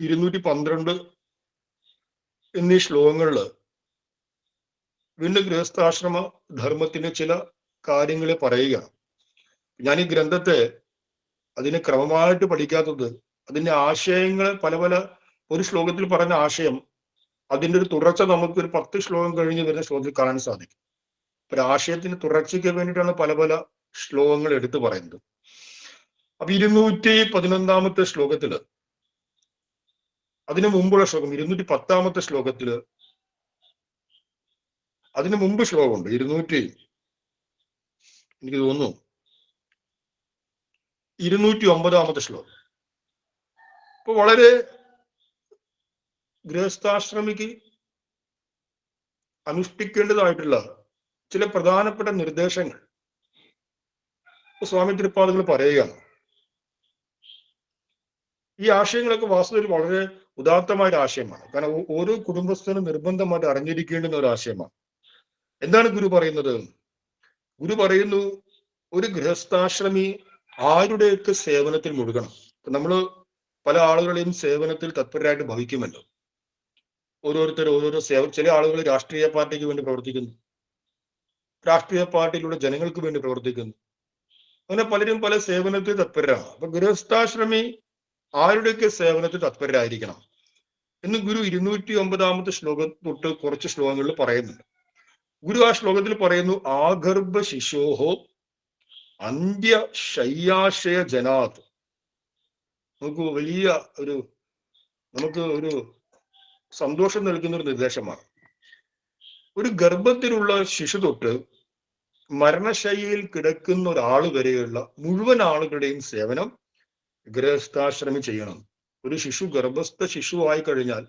212 എന്നീ ശ്ലോകങ്ങളില് വീണ്ടും ഗൃഹസ്ഥാശ്രമ ധർമ്മത്തിന്റെ ചില കാര്യങ്ങൾ പറയുകയാണ്. ഞാൻ ഈ ഗ്രന്ഥത്തെ അതിനെ ക്രമമായിട്ട് പഠിക്കാത്തത് അതിന്റെ ആശയങ്ങൾ പല പല ഒരു ശ്ലോകത്തിൽ പറഞ്ഞ ആശയം അതിന്റെ ഒരു തുടർച്ച നമുക്ക് ഒരു 10 ശ്ലോകം കഴിഞ്ഞ് വരുന്ന ശ്ലോകത്തിൽ കാണാൻ സാധിക്കും. ഒരു ആശയത്തിന് തുടർച്ചയ്ക്ക് വേണ്ടിയിട്ടാണ് പല പല ശ്ലോകങ്ങൾ എടുത്തു പറയുന്നത്. അപ്പൊ 211-ാമത്തെ ശ്ലോകത്തില് അതിനു മുമ്പുള്ള ശ്ലോകം 210-ാമത്തെ ശ്ലോകത്തില് അതിനു മുമ്പ് ശ്ലോകമുണ്ട്. എനിക്ക് തോന്നുന്നു 209-ാമത്തെ ശ്ലോകം. ഇപ്പൊ വളരെ ഗൃഹസ്ഥാശ്രമിക്ക് അനുഷ്ഠിക്കേണ്ടതായിട്ടുള്ള ചില പ്രധാനപ്പെട്ട നിർദ്ദേശങ്ങൾ സ്വാമി തിരുപ്പാദങ്ങൾ പറയുകയാണ്. ഈ ആശയങ്ങളൊക്കെ വാസ്തവത്തിൽ വളരെ ഉദാത്തമായ ഒരു ആശയമാണ്. കാരണം ഓരോ കുടുംബസ്ഥനും നിർബന്ധമായിട്ട് അറിഞ്ഞിരിക്കേണ്ടുന്ന ഒരു ആശയമാണ്. എന്താണ് ഗുരു പറയുന്നത്? ഗുരു പറയുന്നു, ഒരു ഗൃഹസ്ഥാശ്രമി ആരുടെയൊക്കെ സേവനത്തിൽ മുഴുകണം. നമ്മള് പല ആളുകളെയും സേവനത്തിൽ തത്പരരായിട്ട് ഭവിക്കുമല്ലോ. ഓരോരുത്തർ ഓരോരോ ചില ആളുകൾ രാഷ്ട്രീയ പാർട്ടിക്ക് വേണ്ടി പ്രവർത്തിക്കുന്നു, രാഷ്ട്രീയ പാർട്ടിയിലൂടെ ജനങ്ങൾക്ക് വേണ്ടി പ്രവർത്തിക്കുന്നു. അങ്ങനെ പലരും പല സേവനത്തിൽ തത്പരരാണ്. അപ്പൊ ഗൃഹസ്ഥാശ്രമി ആരുടെയൊക്കെ സേവനത്തിൽ തത്പരരായിരിക്കണം എന്ന് ഗുരു 209-ാമത്തെ ശ്ലോകം തൊട്ട് കുറച്ച് ശ്ലോകങ്ങളിൽ പറയുന്നുണ്ട്. ഗുരു ആ ശ്ലോകത്തിൽ പറയുന്നു, ആഗർഭ ശിശോഹോ അന്ത്യശയ്യാശയ ജനാത്. നമുക്ക് ഒരു സന്തോഷം നൽകുന്ന ഒരു നിർദ്ദേശമാണ്. ഒരു ഗർഭത്തിലുള്ള ശിശു തൊട്ട് മരണശയ്യയിൽ കിടക്കുന്ന ഒരാൾ വരെയുള്ള മുഴുവൻ ആളുകളുടെയും സേവനം ഗൃഹസ്ഥാശ്രമി ചെയ്യണം. ഒരു ശിശു ഗർഭസ്ഥ ശിശുവായി കഴിഞ്ഞാൽ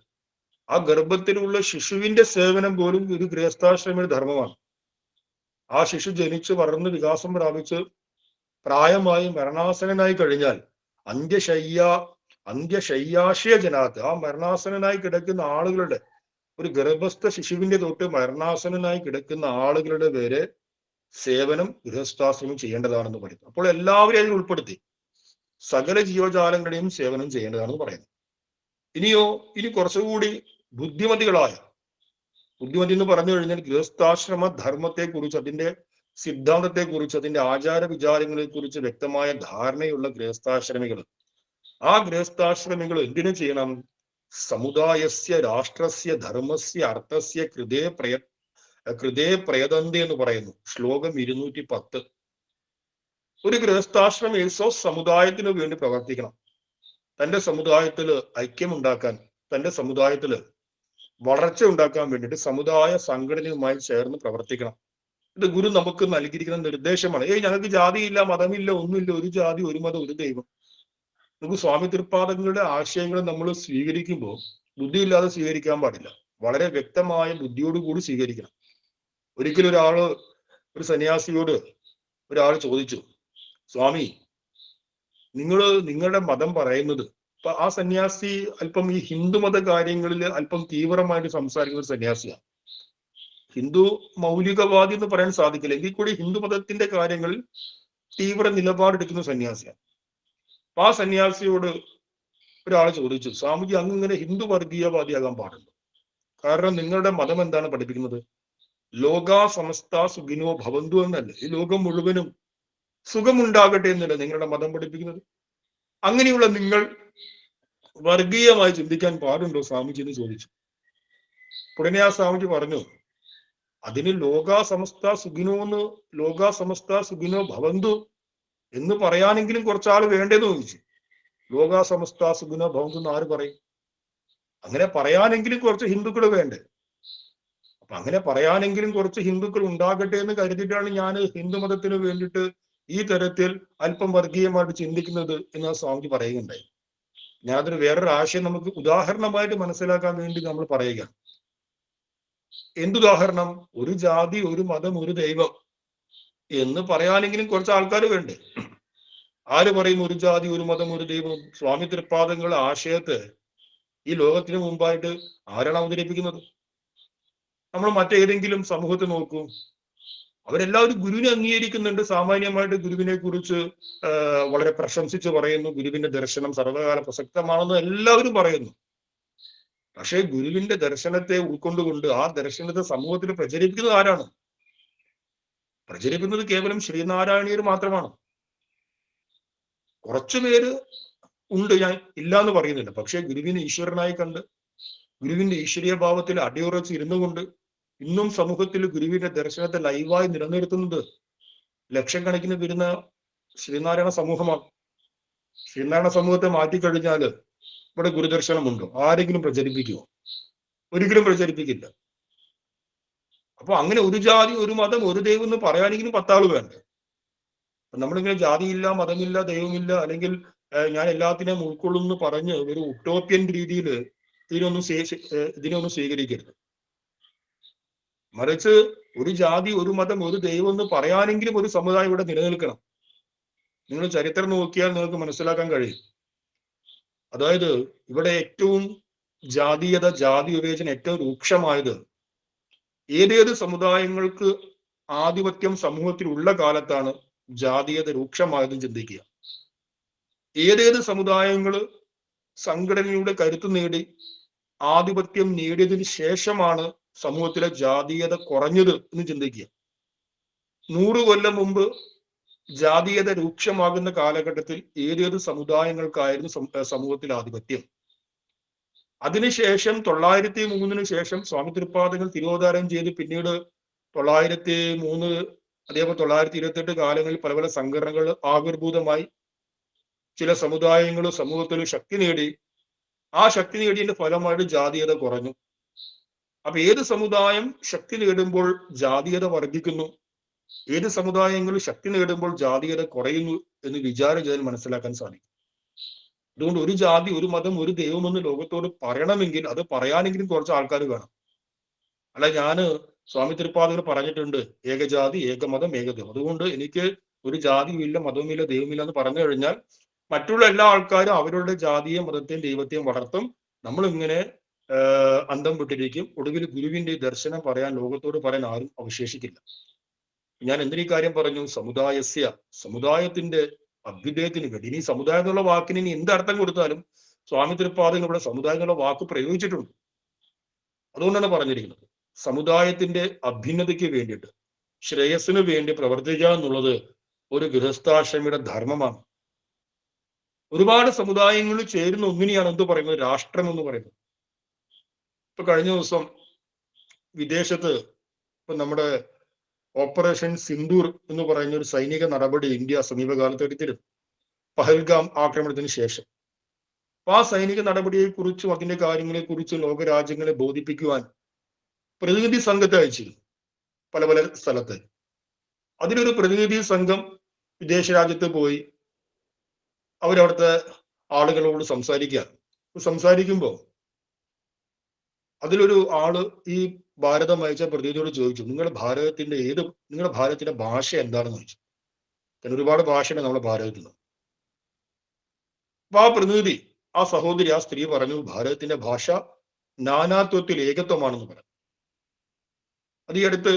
ആ ഗർഭത്തിലുള്ള ശിശുവിന്റെ സേവനം പോലും ഒരു ഗൃഹസ്ഥാശ്രമിയുടെ ധർമ്മമാണ്. ആ ശിശു ജനിച്ച് വളർന്ന് വികാസം പ്രാപിച്ച് പ്രായമായി മരണാസനായി കഴിഞ്ഞാൽ അന്ത്യശയ്യാശയ ജനാത്ത്, ആ മരണാസനായി കിടക്കുന്ന ആളുകളുടെ, ഒരു ഗർഭസ്ഥ ശിശുവിന്റെ തൊട്ട് മരണാസനായി കിടക്കുന്ന ആളുകളുടെ വരെ സേവനം ഗൃഹസ്ഥാശ്രമം ചെയ്യേണ്ടതാണെന്ന് പറയുന്നു. അപ്പോൾ എല്ലാവരെയും അതിൽ ഉൾപ്പെടുത്തി സകല ജീവജാലങ്ങളുടെയും സേവനം ചെയ്യേണ്ടതാണെന്ന് പറയുന്നു. ഇനി കുറച്ചുകൂടി ബുദ്ധിമതി എന്ന് പറഞ്ഞു കഴിഞ്ഞാൽ ഗൃഹസ്ഥാശ്രമ ധർമ്മത്തെക്കുറിച്ച്, അതിന്റെ സിദ്ധാന്തത്തെക്കുറിച്ച്, അതിന്റെ ആചാര വിചാരങ്ങളെ കുറിച്ച് വ്യക്തമായ ധാരണയുള്ള ഗൃഹസ്ഥാശ്രമികൾ, ആ ഗൃഹസ്ഥാശ്രമികൾ എന്തിനു ചെയ്യണം? സമുദായസ്യ രാഷ്ട്രസ്യ ധർമ്മസ്യ അർത്ഥസ്യ കൃതേ പ്രയതന്തി എന്ന് പറയുന്നു. ശ്ലോകം 210. ഒരു ഗൃഹസ്ഥാശ്രമി സമുദായത്തിന് വേണ്ടി പ്രവർത്തിക്കണം. തന്റെ സമുദായത്തില് ഐക്യമുണ്ടാക്കാൻ, തന്റെ സമുദായത്തില് വളർച്ച ഉണ്ടാക്കാൻ വേണ്ടിയിട്ട് സമുദായ സംഘടനയുമായി ചേർന്ന് പ്രവർത്തിക്കണം. ഇത് ഗുരു നമുക്ക് നൽകിയിരിക്കുന്ന നിർദ്ദേശമാണ്. ഞങ്ങൾക്ക് ജാതിയില്ല, മതമില്ല, ഒന്നുമില്ല, ഒരു ജാതി, ഒരു മതം, ഒരു ദൈവം. നമുക്ക് സ്വാമി തൃപ്പാദങ്ങളുടെ ആശയങ്ങൾ നമ്മൾ സ്വീകരിക്കുമ്പോൾ ബുദ്ധിയില്ലാതെ സ്വീകരിക്കാൻ പാടില്ല. വളരെ വ്യക്തമായ ബുദ്ധിയോടുകൂടി സ്വീകരിക്കണം. ഒരിക്കലും ഒരു സന്യാസിയോട് ഒരാൾ ചോദിച്ചു, സ്വാമി, നിങ്ങളുടെ മതം പറയുന്നത്, അപ്പൊ ആ സന്യാസി അല്പം ഈ ഹിന്ദുമത കാര്യങ്ങളിൽ അല്പം തീവ്രമായിട്ട് സംസാരിക്കുന്ന ഒരു സന്യാസിയാണ്. ഹിന്ദു മൗലികവാദി എന്ന് പറയാൻ സാധിക്കില്ല, എങ്കിൽ കൂടി ഹിന്ദുമതത്തിന്റെ കാര്യങ്ങളിൽ തീവ്ര നിലപാടെടുക്കുന്ന സന്യാസിയാണ്. അപ്പൊ ആ സന്യാസിയോട് ഒരാൾ ചോദിച്ചു, സ്വാമിജി, അങ്ങ് ഇങ്ങനെ ഹിന്ദു വർഗീയവാദിയാകാൻ പാടുണ്ടോ? കാരണം നിങ്ങളുടെ മതം എന്താണ് പഠിപ്പിക്കുന്നത്? ലോകാ സമസ്ത സുഖിനോ ഭവന്തു എന്നല്ലേ, ഈ ലോകം മുഴുവനും സുഖമുണ്ടാകട്ടെ എന്നല്ലേ നിങ്ങളുടെ മതം പഠിപ്പിക്കുന്നത്? അങ്ങനെയുള്ള നിങ്ങൾ വർഗീയമായി ചിന്തിക്കാൻ പാടുണ്ടോ സ്വാമിജി എന്ന് ചോദിച്ചു. ഉടനെ ആ സ്വാമിജി പറഞ്ഞു, അതിന് ലോകാ സമസ്ത സുഖിനോ ഭവന്തു എന്ന് പറയാനെങ്കിലും കുറച്ചാൾ വേണ്ടതെന്ന് ചോദിച്ചു. ലോകാ സമസ്ത സുഖിനോ ഭവന്തു എന്ന് ആര് പറയും? അങ്ങനെ പറയാനെങ്കിലും കുറച്ച് ഹിന്ദുക്കൾ വേണ്ടേ? അപ്പൊ അങ്ങനെ പറയാനെങ്കിലും കുറച്ച് ഹിന്ദുക്കൾ ഉണ്ടാകട്ടെ എന്ന് കരുതിയിട്ടാണ് ഞാൻ ഹിന്ദു മതത്തിന് വേണ്ടിയിട്ട് ഈ തരത്തിൽ അല്പം വർഗീയമായിട്ട് ചിന്തിക്കുന്നത് എന്ന് സ്വാമിജി പറയുകയുണ്ടായി. ഞാനതൊരു വേറൊരു ആശയം നമുക്ക് ഉദാഹരണമായിട്ട് മനസ്സിലാക്കാൻ വേണ്ടി നമ്മൾ പറയുക. എന്തുദാഹരണം? ഒരു ജാതി, ഒരു മതം, ഒരു ദൈവം എന്ന് പറയാനെങ്കിലും കുറച്ച് ആൾക്കാർ വേണ്ടേ? ആര് പറയും ഒരു ജാതി, ഒരു മതം, ഒരു ദൈവം? സ്വാമി തൃപ്പാദങ്ങളുടെ ആശയത്തെ ഈ ലോകത്തിന് മുമ്പായിട്ട് ആരാണ് അവതരിപ്പിക്കുന്നത്? നമ്മൾ മറ്റേതെങ്കിലും സമൂഹത്തെ നോക്കൂ, അവരെല്ലാവരും ഗുരുവിനെ അംഗീകരിക്കുന്നുണ്ട്. സാമാന്യമായിട്ട് ഗുരുവിനെ കുറിച്ച് വളരെ പ്രശംസിച്ച് പറയുന്നു. ഗുരുവിന്റെ ദർശനം സർവകാല പ്രസക്തമാണെന്ന് എല്ലാവരും പറയുന്നു. പക്ഷേ ഗുരുവിന്റെ ദർശനത്തെ ഉൾക്കൊണ്ടുകൊണ്ട് ആ ദർശനത്തെ സമൂഹത്തിൽ പ്രചരിപ്പിക്കുന്നത് ആരാണ്? പ്രചരിപ്പിക്കുന്നത് കേവലം ശ്രീനാരായണീയർ മാത്രമാണ്. കുറച്ചുപേര് ഉണ്ട്, ഞാൻ ഇല്ല എന്ന് പറയുന്നില്ല. പക്ഷേ ഗുരുവിനെ ഈശ്വരനായി കണ്ട് ഗുരുവിന്റെ ഈശ്വരീയ ഭാവത്തിൽ അടിയുറച്ച് ഇരുന്നു കൊണ്ട് ഇന്നും സമൂഹത്തിൽ ഗുരുവിന്റെ ദർശനത്തെ ലൈവായി നിലനിർത്തുന്നത് ലക്ഷക്കണക്കിന് വരുന്ന ശ്രീനാരായണ സമൂഹമാണ്. ശ്രീനാരായണ സമൂഹത്തെ മാറ്റിക്കഴിഞ്ഞാല് ഇവിടെ ഗുരുദർശനമുണ്ടോ? ആരെങ്കിലും പ്രചരിപ്പിക്കുമോ? ഒരിക്കലും പ്രചരിപ്പിക്കില്ല. അപ്പൊ അങ്ങനെ ഒരു ജാതി, ഒരു മതം, ഒരു ദൈവം എന്ന് പറയാനെങ്കിലും 10 ആള് വേണ്ടേ? നമ്മളിങ്ങനെ ജാതിയില്ല, മതമില്ല, ദൈവമില്ല, അല്ലെങ്കിൽ ഞാൻ എല്ലാത്തിനെയും ഉൾക്കൊള്ളുന്നു പറഞ്ഞ് ഒരു ഉട്ടോപ്യൻ രീതിയിൽ ഇതിനൊന്നും സ്വീകരിക്കരുത്. മറിച്ച് ഒരു ജാതി, ഒരു മതം, ഒരു ദൈവം എന്ന് പറയാനെങ്കിലും ഒരു സമുദായം ഇവിടെ നിലനിൽക്കണം. നിങ്ങൾ ചരിത്രം നോക്കിയാൽ നിങ്ങൾക്ക് മനസ്സിലാക്കാൻ കഴിയും. അതായത് ഇവിടെ ഏറ്റവും ജാതീയത, ജാതി വിവേചനം ഏറ്റവും രൂക്ഷമായത് ഏതേത് സമുദായങ്ങൾക്ക് ആധിപത്യം സമൂഹത്തിൽ ഉള്ള കാലത്താണ് ജാതീയത രൂക്ഷമായതും ചിന്തിക്കുക. ഏതേത് സമുദായങ്ങൾ സംഘടനയുടെ കരുത്ത് നേടി ആധിപത്യം നേടിയതിന് ശേഷമാണ് സമൂഹത്തിലെ ജാതീയത കുറഞ്ഞത് എന്ന് ചിന്തിക്കുക. 100 കൊല്ലം മുമ്പ് ജാതീയത രൂക്ഷമാകുന്ന കാലഘട്ടത്തിൽ ഏതേത് സമുദായങ്ങൾക്കായിരുന്നു സമൂഹത്തിൽ ആധിപത്യം? അതിനുശേഷം 903 ശേഷം സ്വാമി തൃപ്പാദങ്ങൾ തിരോധാരം ചെയ്ത് പിന്നീട് 903 അതേപോലെ 928 കാലങ്ങളിൽ പല പല സംഘടനകൾ ആവിർഭൂതമായി. ചില സമുദായങ്ങൾ സമൂഹത്തിൽ ശക്തി നേടി. ആ ശക്തി നേടിയതിന്റെ ഫലമായിട്ട് ജാതീയത കുറഞ്ഞു. അപ്പൊ ഏത് സമുദായം ശക്തി നേടുമ്പോൾ ജാതീയത വർദ്ധിക്കുന്നു, ഏത് സമുദായങ്ങൾ ശക്തി നേടുമ്പോൾ ജാതീയത കുറയുന്നു എന്ന് വിചാരം മനസ്സിലാക്കാൻ സാധിക്കും. അതുകൊണ്ട് ഒരു ജാതി, ഒരു മതം, ഒരു ദൈവം എന്ന് ലോകത്തോട് പറയണമെങ്കിൽ അത് പറയാനെങ്കിലും കുറച്ച് ആൾക്കാർ വേണം. അല്ല ഞാന് സ്വാമി തൃപ്പാദങ്ങൾ പറഞ്ഞിട്ടുണ്ട് ഏകജാതി, ഏകമതം, ഏകദൈവം. അതുകൊണ്ട് എനിക്ക് ഒരു ജാതിയും ഇല്ല, മതവുമില്ല, ദൈവമില്ല എന്ന് പറഞ്ഞു കഴിഞ്ഞാൽ മറ്റുള്ള എല്ലാ ആൾക്കാരും അവരുടെ ജാതിയെയും മതത്തെയും ദൈവത്തെയും വളർത്തും. നമ്മളിങ്ങനെ അന്തം വിട്ടിരിക്കും. ഒടുവിൽ ഗുരുവിന്റെ ദർശനം പറയാൻ, ലോകത്തോട് പറയാൻ ആരും അവശേഷിക്കില്ല. ഞാൻ എന്തിനീ കാര്യം പറഞ്ഞു? സമുദായത്തിന്റെ അഭ്യുദയത്തിന് വേണ്ടി. ഇനി സമുദായം എന്നുള്ള വാക്കിന് ഇനി എന്ത് അർത്ഥം കൊടുത്താലും സ്വാമി തൃപ്പാദങ്ങൾ ഇവിടെ സമുദായം എന്നുള്ള വാക്ക് പ്രയോഗിച്ചിട്ടുണ്ട്. അതുകൊണ്ടാണ് പറഞ്ഞിരിക്കുന്നത് സമുദായത്തിന്റെ അഭ്യുന്നതിക്ക് വേണ്ടിയിട്ട്, ശ്രേയസ്സിന് വേണ്ടി പ്രവർത്തിക്കുക എന്നുള്ളത് ഒരു ഗൃഹസ്ഥാശ്രമിയുടെ ധർമ്മമാണ്. ഒരുപാട് സമുദായങ്ങൾ ചേരുന്ന ഒന്നിനെയാണ് എന്ത് പറയുന്നത്? രാഷ്ട്രം എന്ന് പറയുന്നത്. ഇപ്പൊ കഴിഞ്ഞ ദിവസം വിദേശത്ത് ഇപ്പൊ നമ്മുടെ ഓപ്പറേഷൻ സിന്ദൂർ എന്ന് പറയുന്ന ഒരു സൈനിക നടപടി ഇന്ത്യ സമീപകാലത്ത് എടുത്തിരുന്നു, പഹൽഗാം ആക്രമണത്തിന് ശേഷം. അപ്പൊ ആ സൈനിക നടപടിയെ കുറിച്ചും അതിന്റെ കാര്യങ്ങളെ കുറിച്ചും ലോകരാജ്യങ്ങളെ ബോധിപ്പിക്കുവാൻ പ്രതിനിധി സംഘത്തെ അയച്ചിരുന്നു പല പല സ്ഥലത്ത്. അതിലൊരു പ്രതിനിധി സംഘം വിദേശ രാജ്യത്ത് പോയി അവരവിടുത്തെ ആളുകളോട് സംസാരിക്കുമ്പോൾ അതിലൊരു ആള് ഈ ഭാരതം അയച്ച പ്രതിനിധിയോട് ചോദിച്ചു, നിങ്ങളുടെ ഭാരതത്തിന്റെ ഭാഷ എന്താണെന്ന് ചോദിച്ചു. കാരണം ഒരുപാട് ഭാഷയാണ് നമ്മുടെ ഭാരതത്തിൽ നിന്ന്. അപ്പൊ ആ പ്രതിനിധി, ആ സഹോദരി, ആ സ്ത്രീ പറഞ്ഞു ഭാരതത്തിന്റെ ഭാഷ നാനാത്വത്തിൽ ഏകത്വമാണെന്ന് പറഞ്ഞു. അത് ഈ അടുത്ത്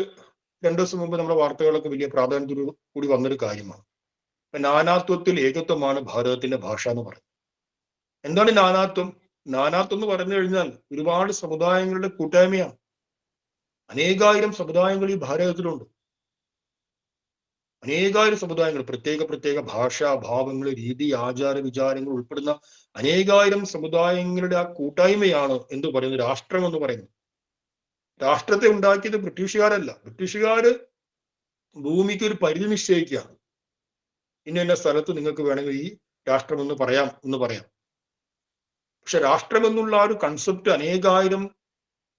2 ദിവസം മുമ്പ് നമ്മുടെ വാർത്തകളൊക്കെ വലിയ പ്രാധാന്യത്തോടു കൂടി വന്നൊരു കാര്യമാണ്. നാനാത്വത്തിൽ ഏകത്വമാണ് ഭാരതത്തിന്റെ ഭാഷ എന്ന് പറയുന്നത്. എന്താണ് നാനാത്വം? നാനാത്വം എന്ന് പറഞ്ഞു കഴിഞ്ഞാൽ ഒരുപാട് സമുദായങ്ങളുടെ കൂട്ടായ്മയാണ്. അനേകായിരം സമുദായങ്ങൾ ഈ ഭാരതത്തിലുണ്ട്. അനേകായിരം സമുദായങ്ങൾ, പ്രത്യേക ഭാഷ, ഭാവങ്ങൾ, രീതി, ആചാര വിചാരങ്ങൾ ഉൾപ്പെടുന്ന അനേകായിരം സമുദായങ്ങളുടെ ആ കൂട്ടായ്മയാണ് എന്ത് പറയുന്നത്? രാഷ്ട്രം എന്ന് പറയുന്നത്. രാഷ്ട്രത്തെ ഉണ്ടാക്കിയത് ബ്രിട്ടീഷുകാരല്ല. ബ്രിട്ടീഷുകാര് ഭൂമിക്ക് ഒരു പരിധി നിശ്ചയിക്കുകയാണ്. ഇന്ന സ്ഥലത്ത് നിങ്ങൾക്ക് വേണമെങ്കിൽ ഈ രാഷ്ട്രം എന്ന് പറയാം. പക്ഷെ രാഷ്ട്രം എന്നുള്ള ആ ഒരു കൺസെപ്റ്റ് അനേകായിരം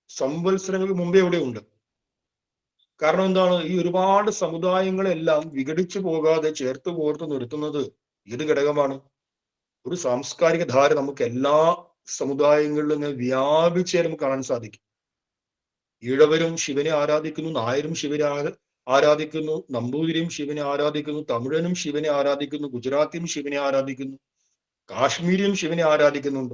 സംവത്സരങ്ങൾക്ക് മുമ്പേ ഇവിടെ ഉണ്ട്. കാരണം എന്താണ്? ഈ ഒരുപാട് സമുദായങ്ങളെല്ലാം വിഘടിച്ചു പോകാതെ ചേർത്ത് കോർത്ത് നിർത്തുന്നത് ഏത് ഘടകമാണ്? ഒരു സാംസ്കാരിക ധാര നമുക്ക് എല്ലാ സമുദായങ്ങളിലും ഇങ്ങനെ വ്യാപിച്ചേ നമുക്ക് കാണാൻ സാധിക്കും. ഈഴവരും ശിവനെ ആരാധിക്കുന്നു, നായരും ശിവനെ ആരാധിക്കുന്നു, നമ്പൂതിരിയും ശിവനെ ആരാധിക്കുന്നു, തമിഴനും ശിവനെ ആരാധിക്കുന്നു, ഗുജറാത്തിയും ശിവനെ ആരാധിക്കുന്നു, കാശ്മീരിയും ശിവനെ ആരാധിക്കുന്നുണ്ട്.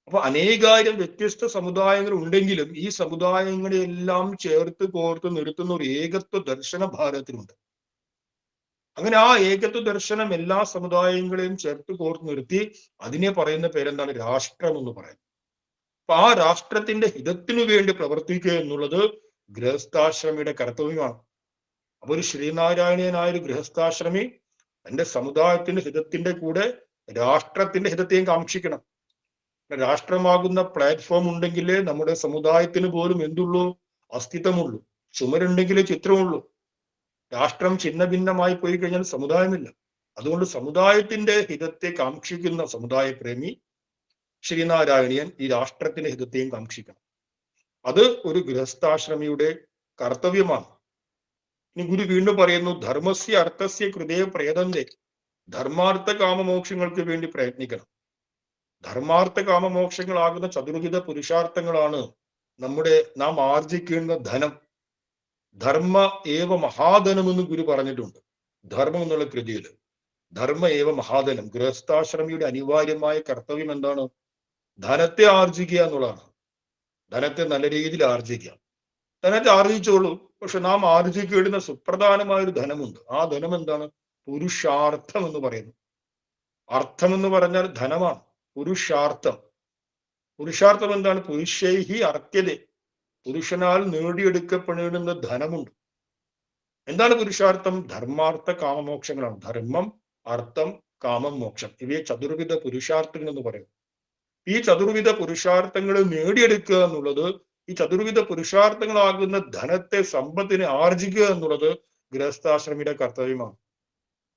അപ്പൊ അനേകായിരം വ്യത്യസ്ത സമുദായങ്ങൾ ഉണ്ടെങ്കിലും ഈ സമുദായങ്ങളെല്ലാം ചേർത്ത് കോർത്ത് നിർത്തുന്ന ഒരു ഏകത്വ ദർശന ഭാരതത്തിലുണ്ട്. അങ്ങനെ ആ ഏകത്വ ദർശനം എല്ലാ സമുദായങ്ങളെയും ചേർത്ത് കോർത്ത് നിർത്തി അതിനെ പറയുന്ന പേരെന്താണ്? രാഷ്ട്രം എന്ന് പറയുന്നത്. അപ്പൊ ആ രാഷ്ട്രത്തിന്റെ ഹിതത്തിനു വേണ്ടി പ്രവർത്തിക്കുക എന്നുള്ളത് ഗൃഹസ്ഥാശ്രമിയുടെ കർത്തവ്യമാണ്. അപ്പൊ ഒരു ശ്രീനാരായണീയനായ ഒരു ഗൃഹസ്ഥാശ്രമി തന്റെ സമുദായത്തിന്റെ ഹിതത്തിന്റെ കൂടെ രാഷ്ട്രത്തിന്റെ ഹിതത്തെയും കാക്ഷിക്കണം. രാഷ്ട്രമാകുന്ന പ്ലാറ്റ്ഫോം ഉണ്ടെങ്കിലേ നമ്മുടെ സമുദായത്തിന് പോലും എന്തുള്ളൂ? അസ്തിത്വമുള്ളൂ. ചുമരുണ്ടെങ്കിലേ ചിത്രമുള്ളൂ. രാഷ്ട്രം ഛിന്ന ഭിന്നമായി പോയി കഴിഞ്ഞാൽ സമുദായമില്ല. അതുകൊണ്ട് സമുദായത്തിന്റെ ഹിതത്തെ കാക്ഷിക്കുന്ന സമുദായ പ്രേമി ശ്രീനാരായണീയൻ ഈ രാഷ്ട്രത്തിന്റെ ഹിതത്തെയും കാക്ഷിക്കണം. അത് ഒരു ഗൃഹസ്ഥാശ്രമിയുടെ കർത്തവ്യമാണ്. ഇനി ഗുരു വീണ്ടും പറയുന്നു, ധർമ്മസ്യ അർത്ഥസ്യ കൃതേ പ്രയതന്തേ. ധർമാർത്ഥ കാമമോക്ഷങ്ങൾക്ക് വേണ്ടി പ്രയത്നിക്കണം. ധർമാർത്ഥ കാമമോക്ഷങ്ങളാകുന്ന ചതുർവിധ പുരുഷാർത്ഥങ്ങളാണ് നാം ആർജിക്കേണ്ട ധനം. ധർമ്മ ഏവ മഹാധനം എന്ന് ഗുരു പറഞ്ഞിട്ടുണ്ട്. ധർമ്മം എന്നുള്ള കൃതിയിൽ ധർമ്മ ഏവ മഹാധനം. ഗൃഹസ്ഥാശ്രമിയുടെ അനിവാര്യമായ കർത്തവ്യം എന്താണ്? ധനത്തെ ആർജിക്കുക എന്നുള്ളതാണ്. ധനത്തെ നല്ല രീതിയിൽ ആർജിക്കുക. ധനത്തെ ആർജിച്ചോളൂ, പക്ഷെ നാം ആർജിക്കേണ്ടുന്ന സുപ്രധാനമായ ഒരു ധനമുണ്ട്. ആ ധനം എന്താണ്? പുരുഷാർത്ഥം എന്ന് പറയുന്നു. അർത്ഥം എന്ന് പറഞ്ഞാൽ ധനമാണ്. പുരുഷാർത്ഥം. പുരുഷാർത്ഥം എന്താണ്? പുരുഷൈഹി അർത്ഥ്യത. പുരുഷനാൽ നേടിയെടുക്കപ്പെടേണ്ടുന്ന ധനമുണ്ട്. എന്താണ് പുരുഷാർത്ഥം? ധർമാർത്ഥ കാമമോക്ഷങ്ങളാണ്. ധർമ്മം, അർത്ഥം, കാമം, മോക്ഷം. ഇവയെ ചതുർവിധ പുരുഷാർത്ഥങ്ങൾ എന്ന് പറയും. ഈ ചതുർവിധ പുരുഷാർത്ഥങ്ങൾ നേടിയെടുക്കുക എന്നുള്ളത്, ഈ ചതുർവിധ പുരുഷാർത്ഥങ്ങളാകുന്ന ധനത്തെ, സമ്പത്തിനെ ആർജിക്കുക എന്നുള്ളത് ഗൃഹസ്ഥാശ്രമിയുടെ കർത്തവ്യമാണ്.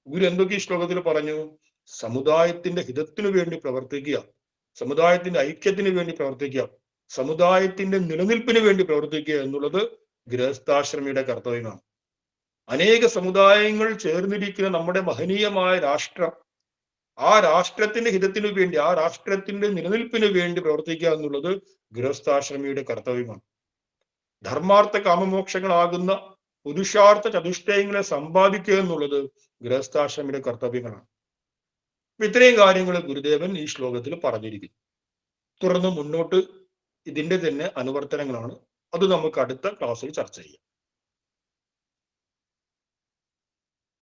ഗുരു എന്തൊക്കെ ഈ ശ്ലോകത്തിൽ പറഞ്ഞു? സമുദായത്തിന്റെ ഹിതത്തിനു വേണ്ടി പ്രവർത്തിക്കുക, സമുദായത്തിന്റെ ഐക്യത്തിന് വേണ്ടി പ്രവർത്തിക്കുക, സമുദായത്തിന്റെ നിലനിൽപ്പിന് വേണ്ടി പ്രവർത്തിക്കുക എന്നുള്ളത് ഗൃഹസ്ഥാശ്രമിയുടെ കർത്തവ്യമാണ്. അനേക സമുദായങ്ങൾ ചേർന്നിരിക്കുന്ന നമ്മുടെ മഹനീയമായ രാഷ്ട്രം, ആ രാഷ്ട്രത്തിന്റെ ഹിതത്തിനു വേണ്ടി, ആ രാഷ്ട്രത്തിന്റെ നിലനിൽപ്പിന് വേണ്ടി പ്രവർത്തിക്കുക എന്നുള്ളത് ഗൃഹസ്ഥാശ്രമിയുടെ കർത്തവ്യമാണ്. ധർമാർത്ഥ കാമമോക്ഷങ്ങളാകുന്ന പുരുഷാർത്ഥ ചതുഷ്ടയങ്ങളെ സമ്പാദിക്കുക എന്നുള്ളത് ഗൃഹസ്ഥാശ്രമിയുടെ കർത്തവ്യങ്ങളാണ്. ഇത്രയും കാര്യങ്ങൾ ഗുരുദേവൻ ഈ ശ്ലോകത്തിൽ പറഞ്ഞിരിക്കുന്നു. തുടർന്ന് മുന്നോട്ട് ഇതിന്റെ തന്നെ അനുവർത്തനങ്ങളാണ്. അത് നമുക്ക് അടുത്ത ക്ലാസ്സിൽ ചർച്ച ചെയ്യാം.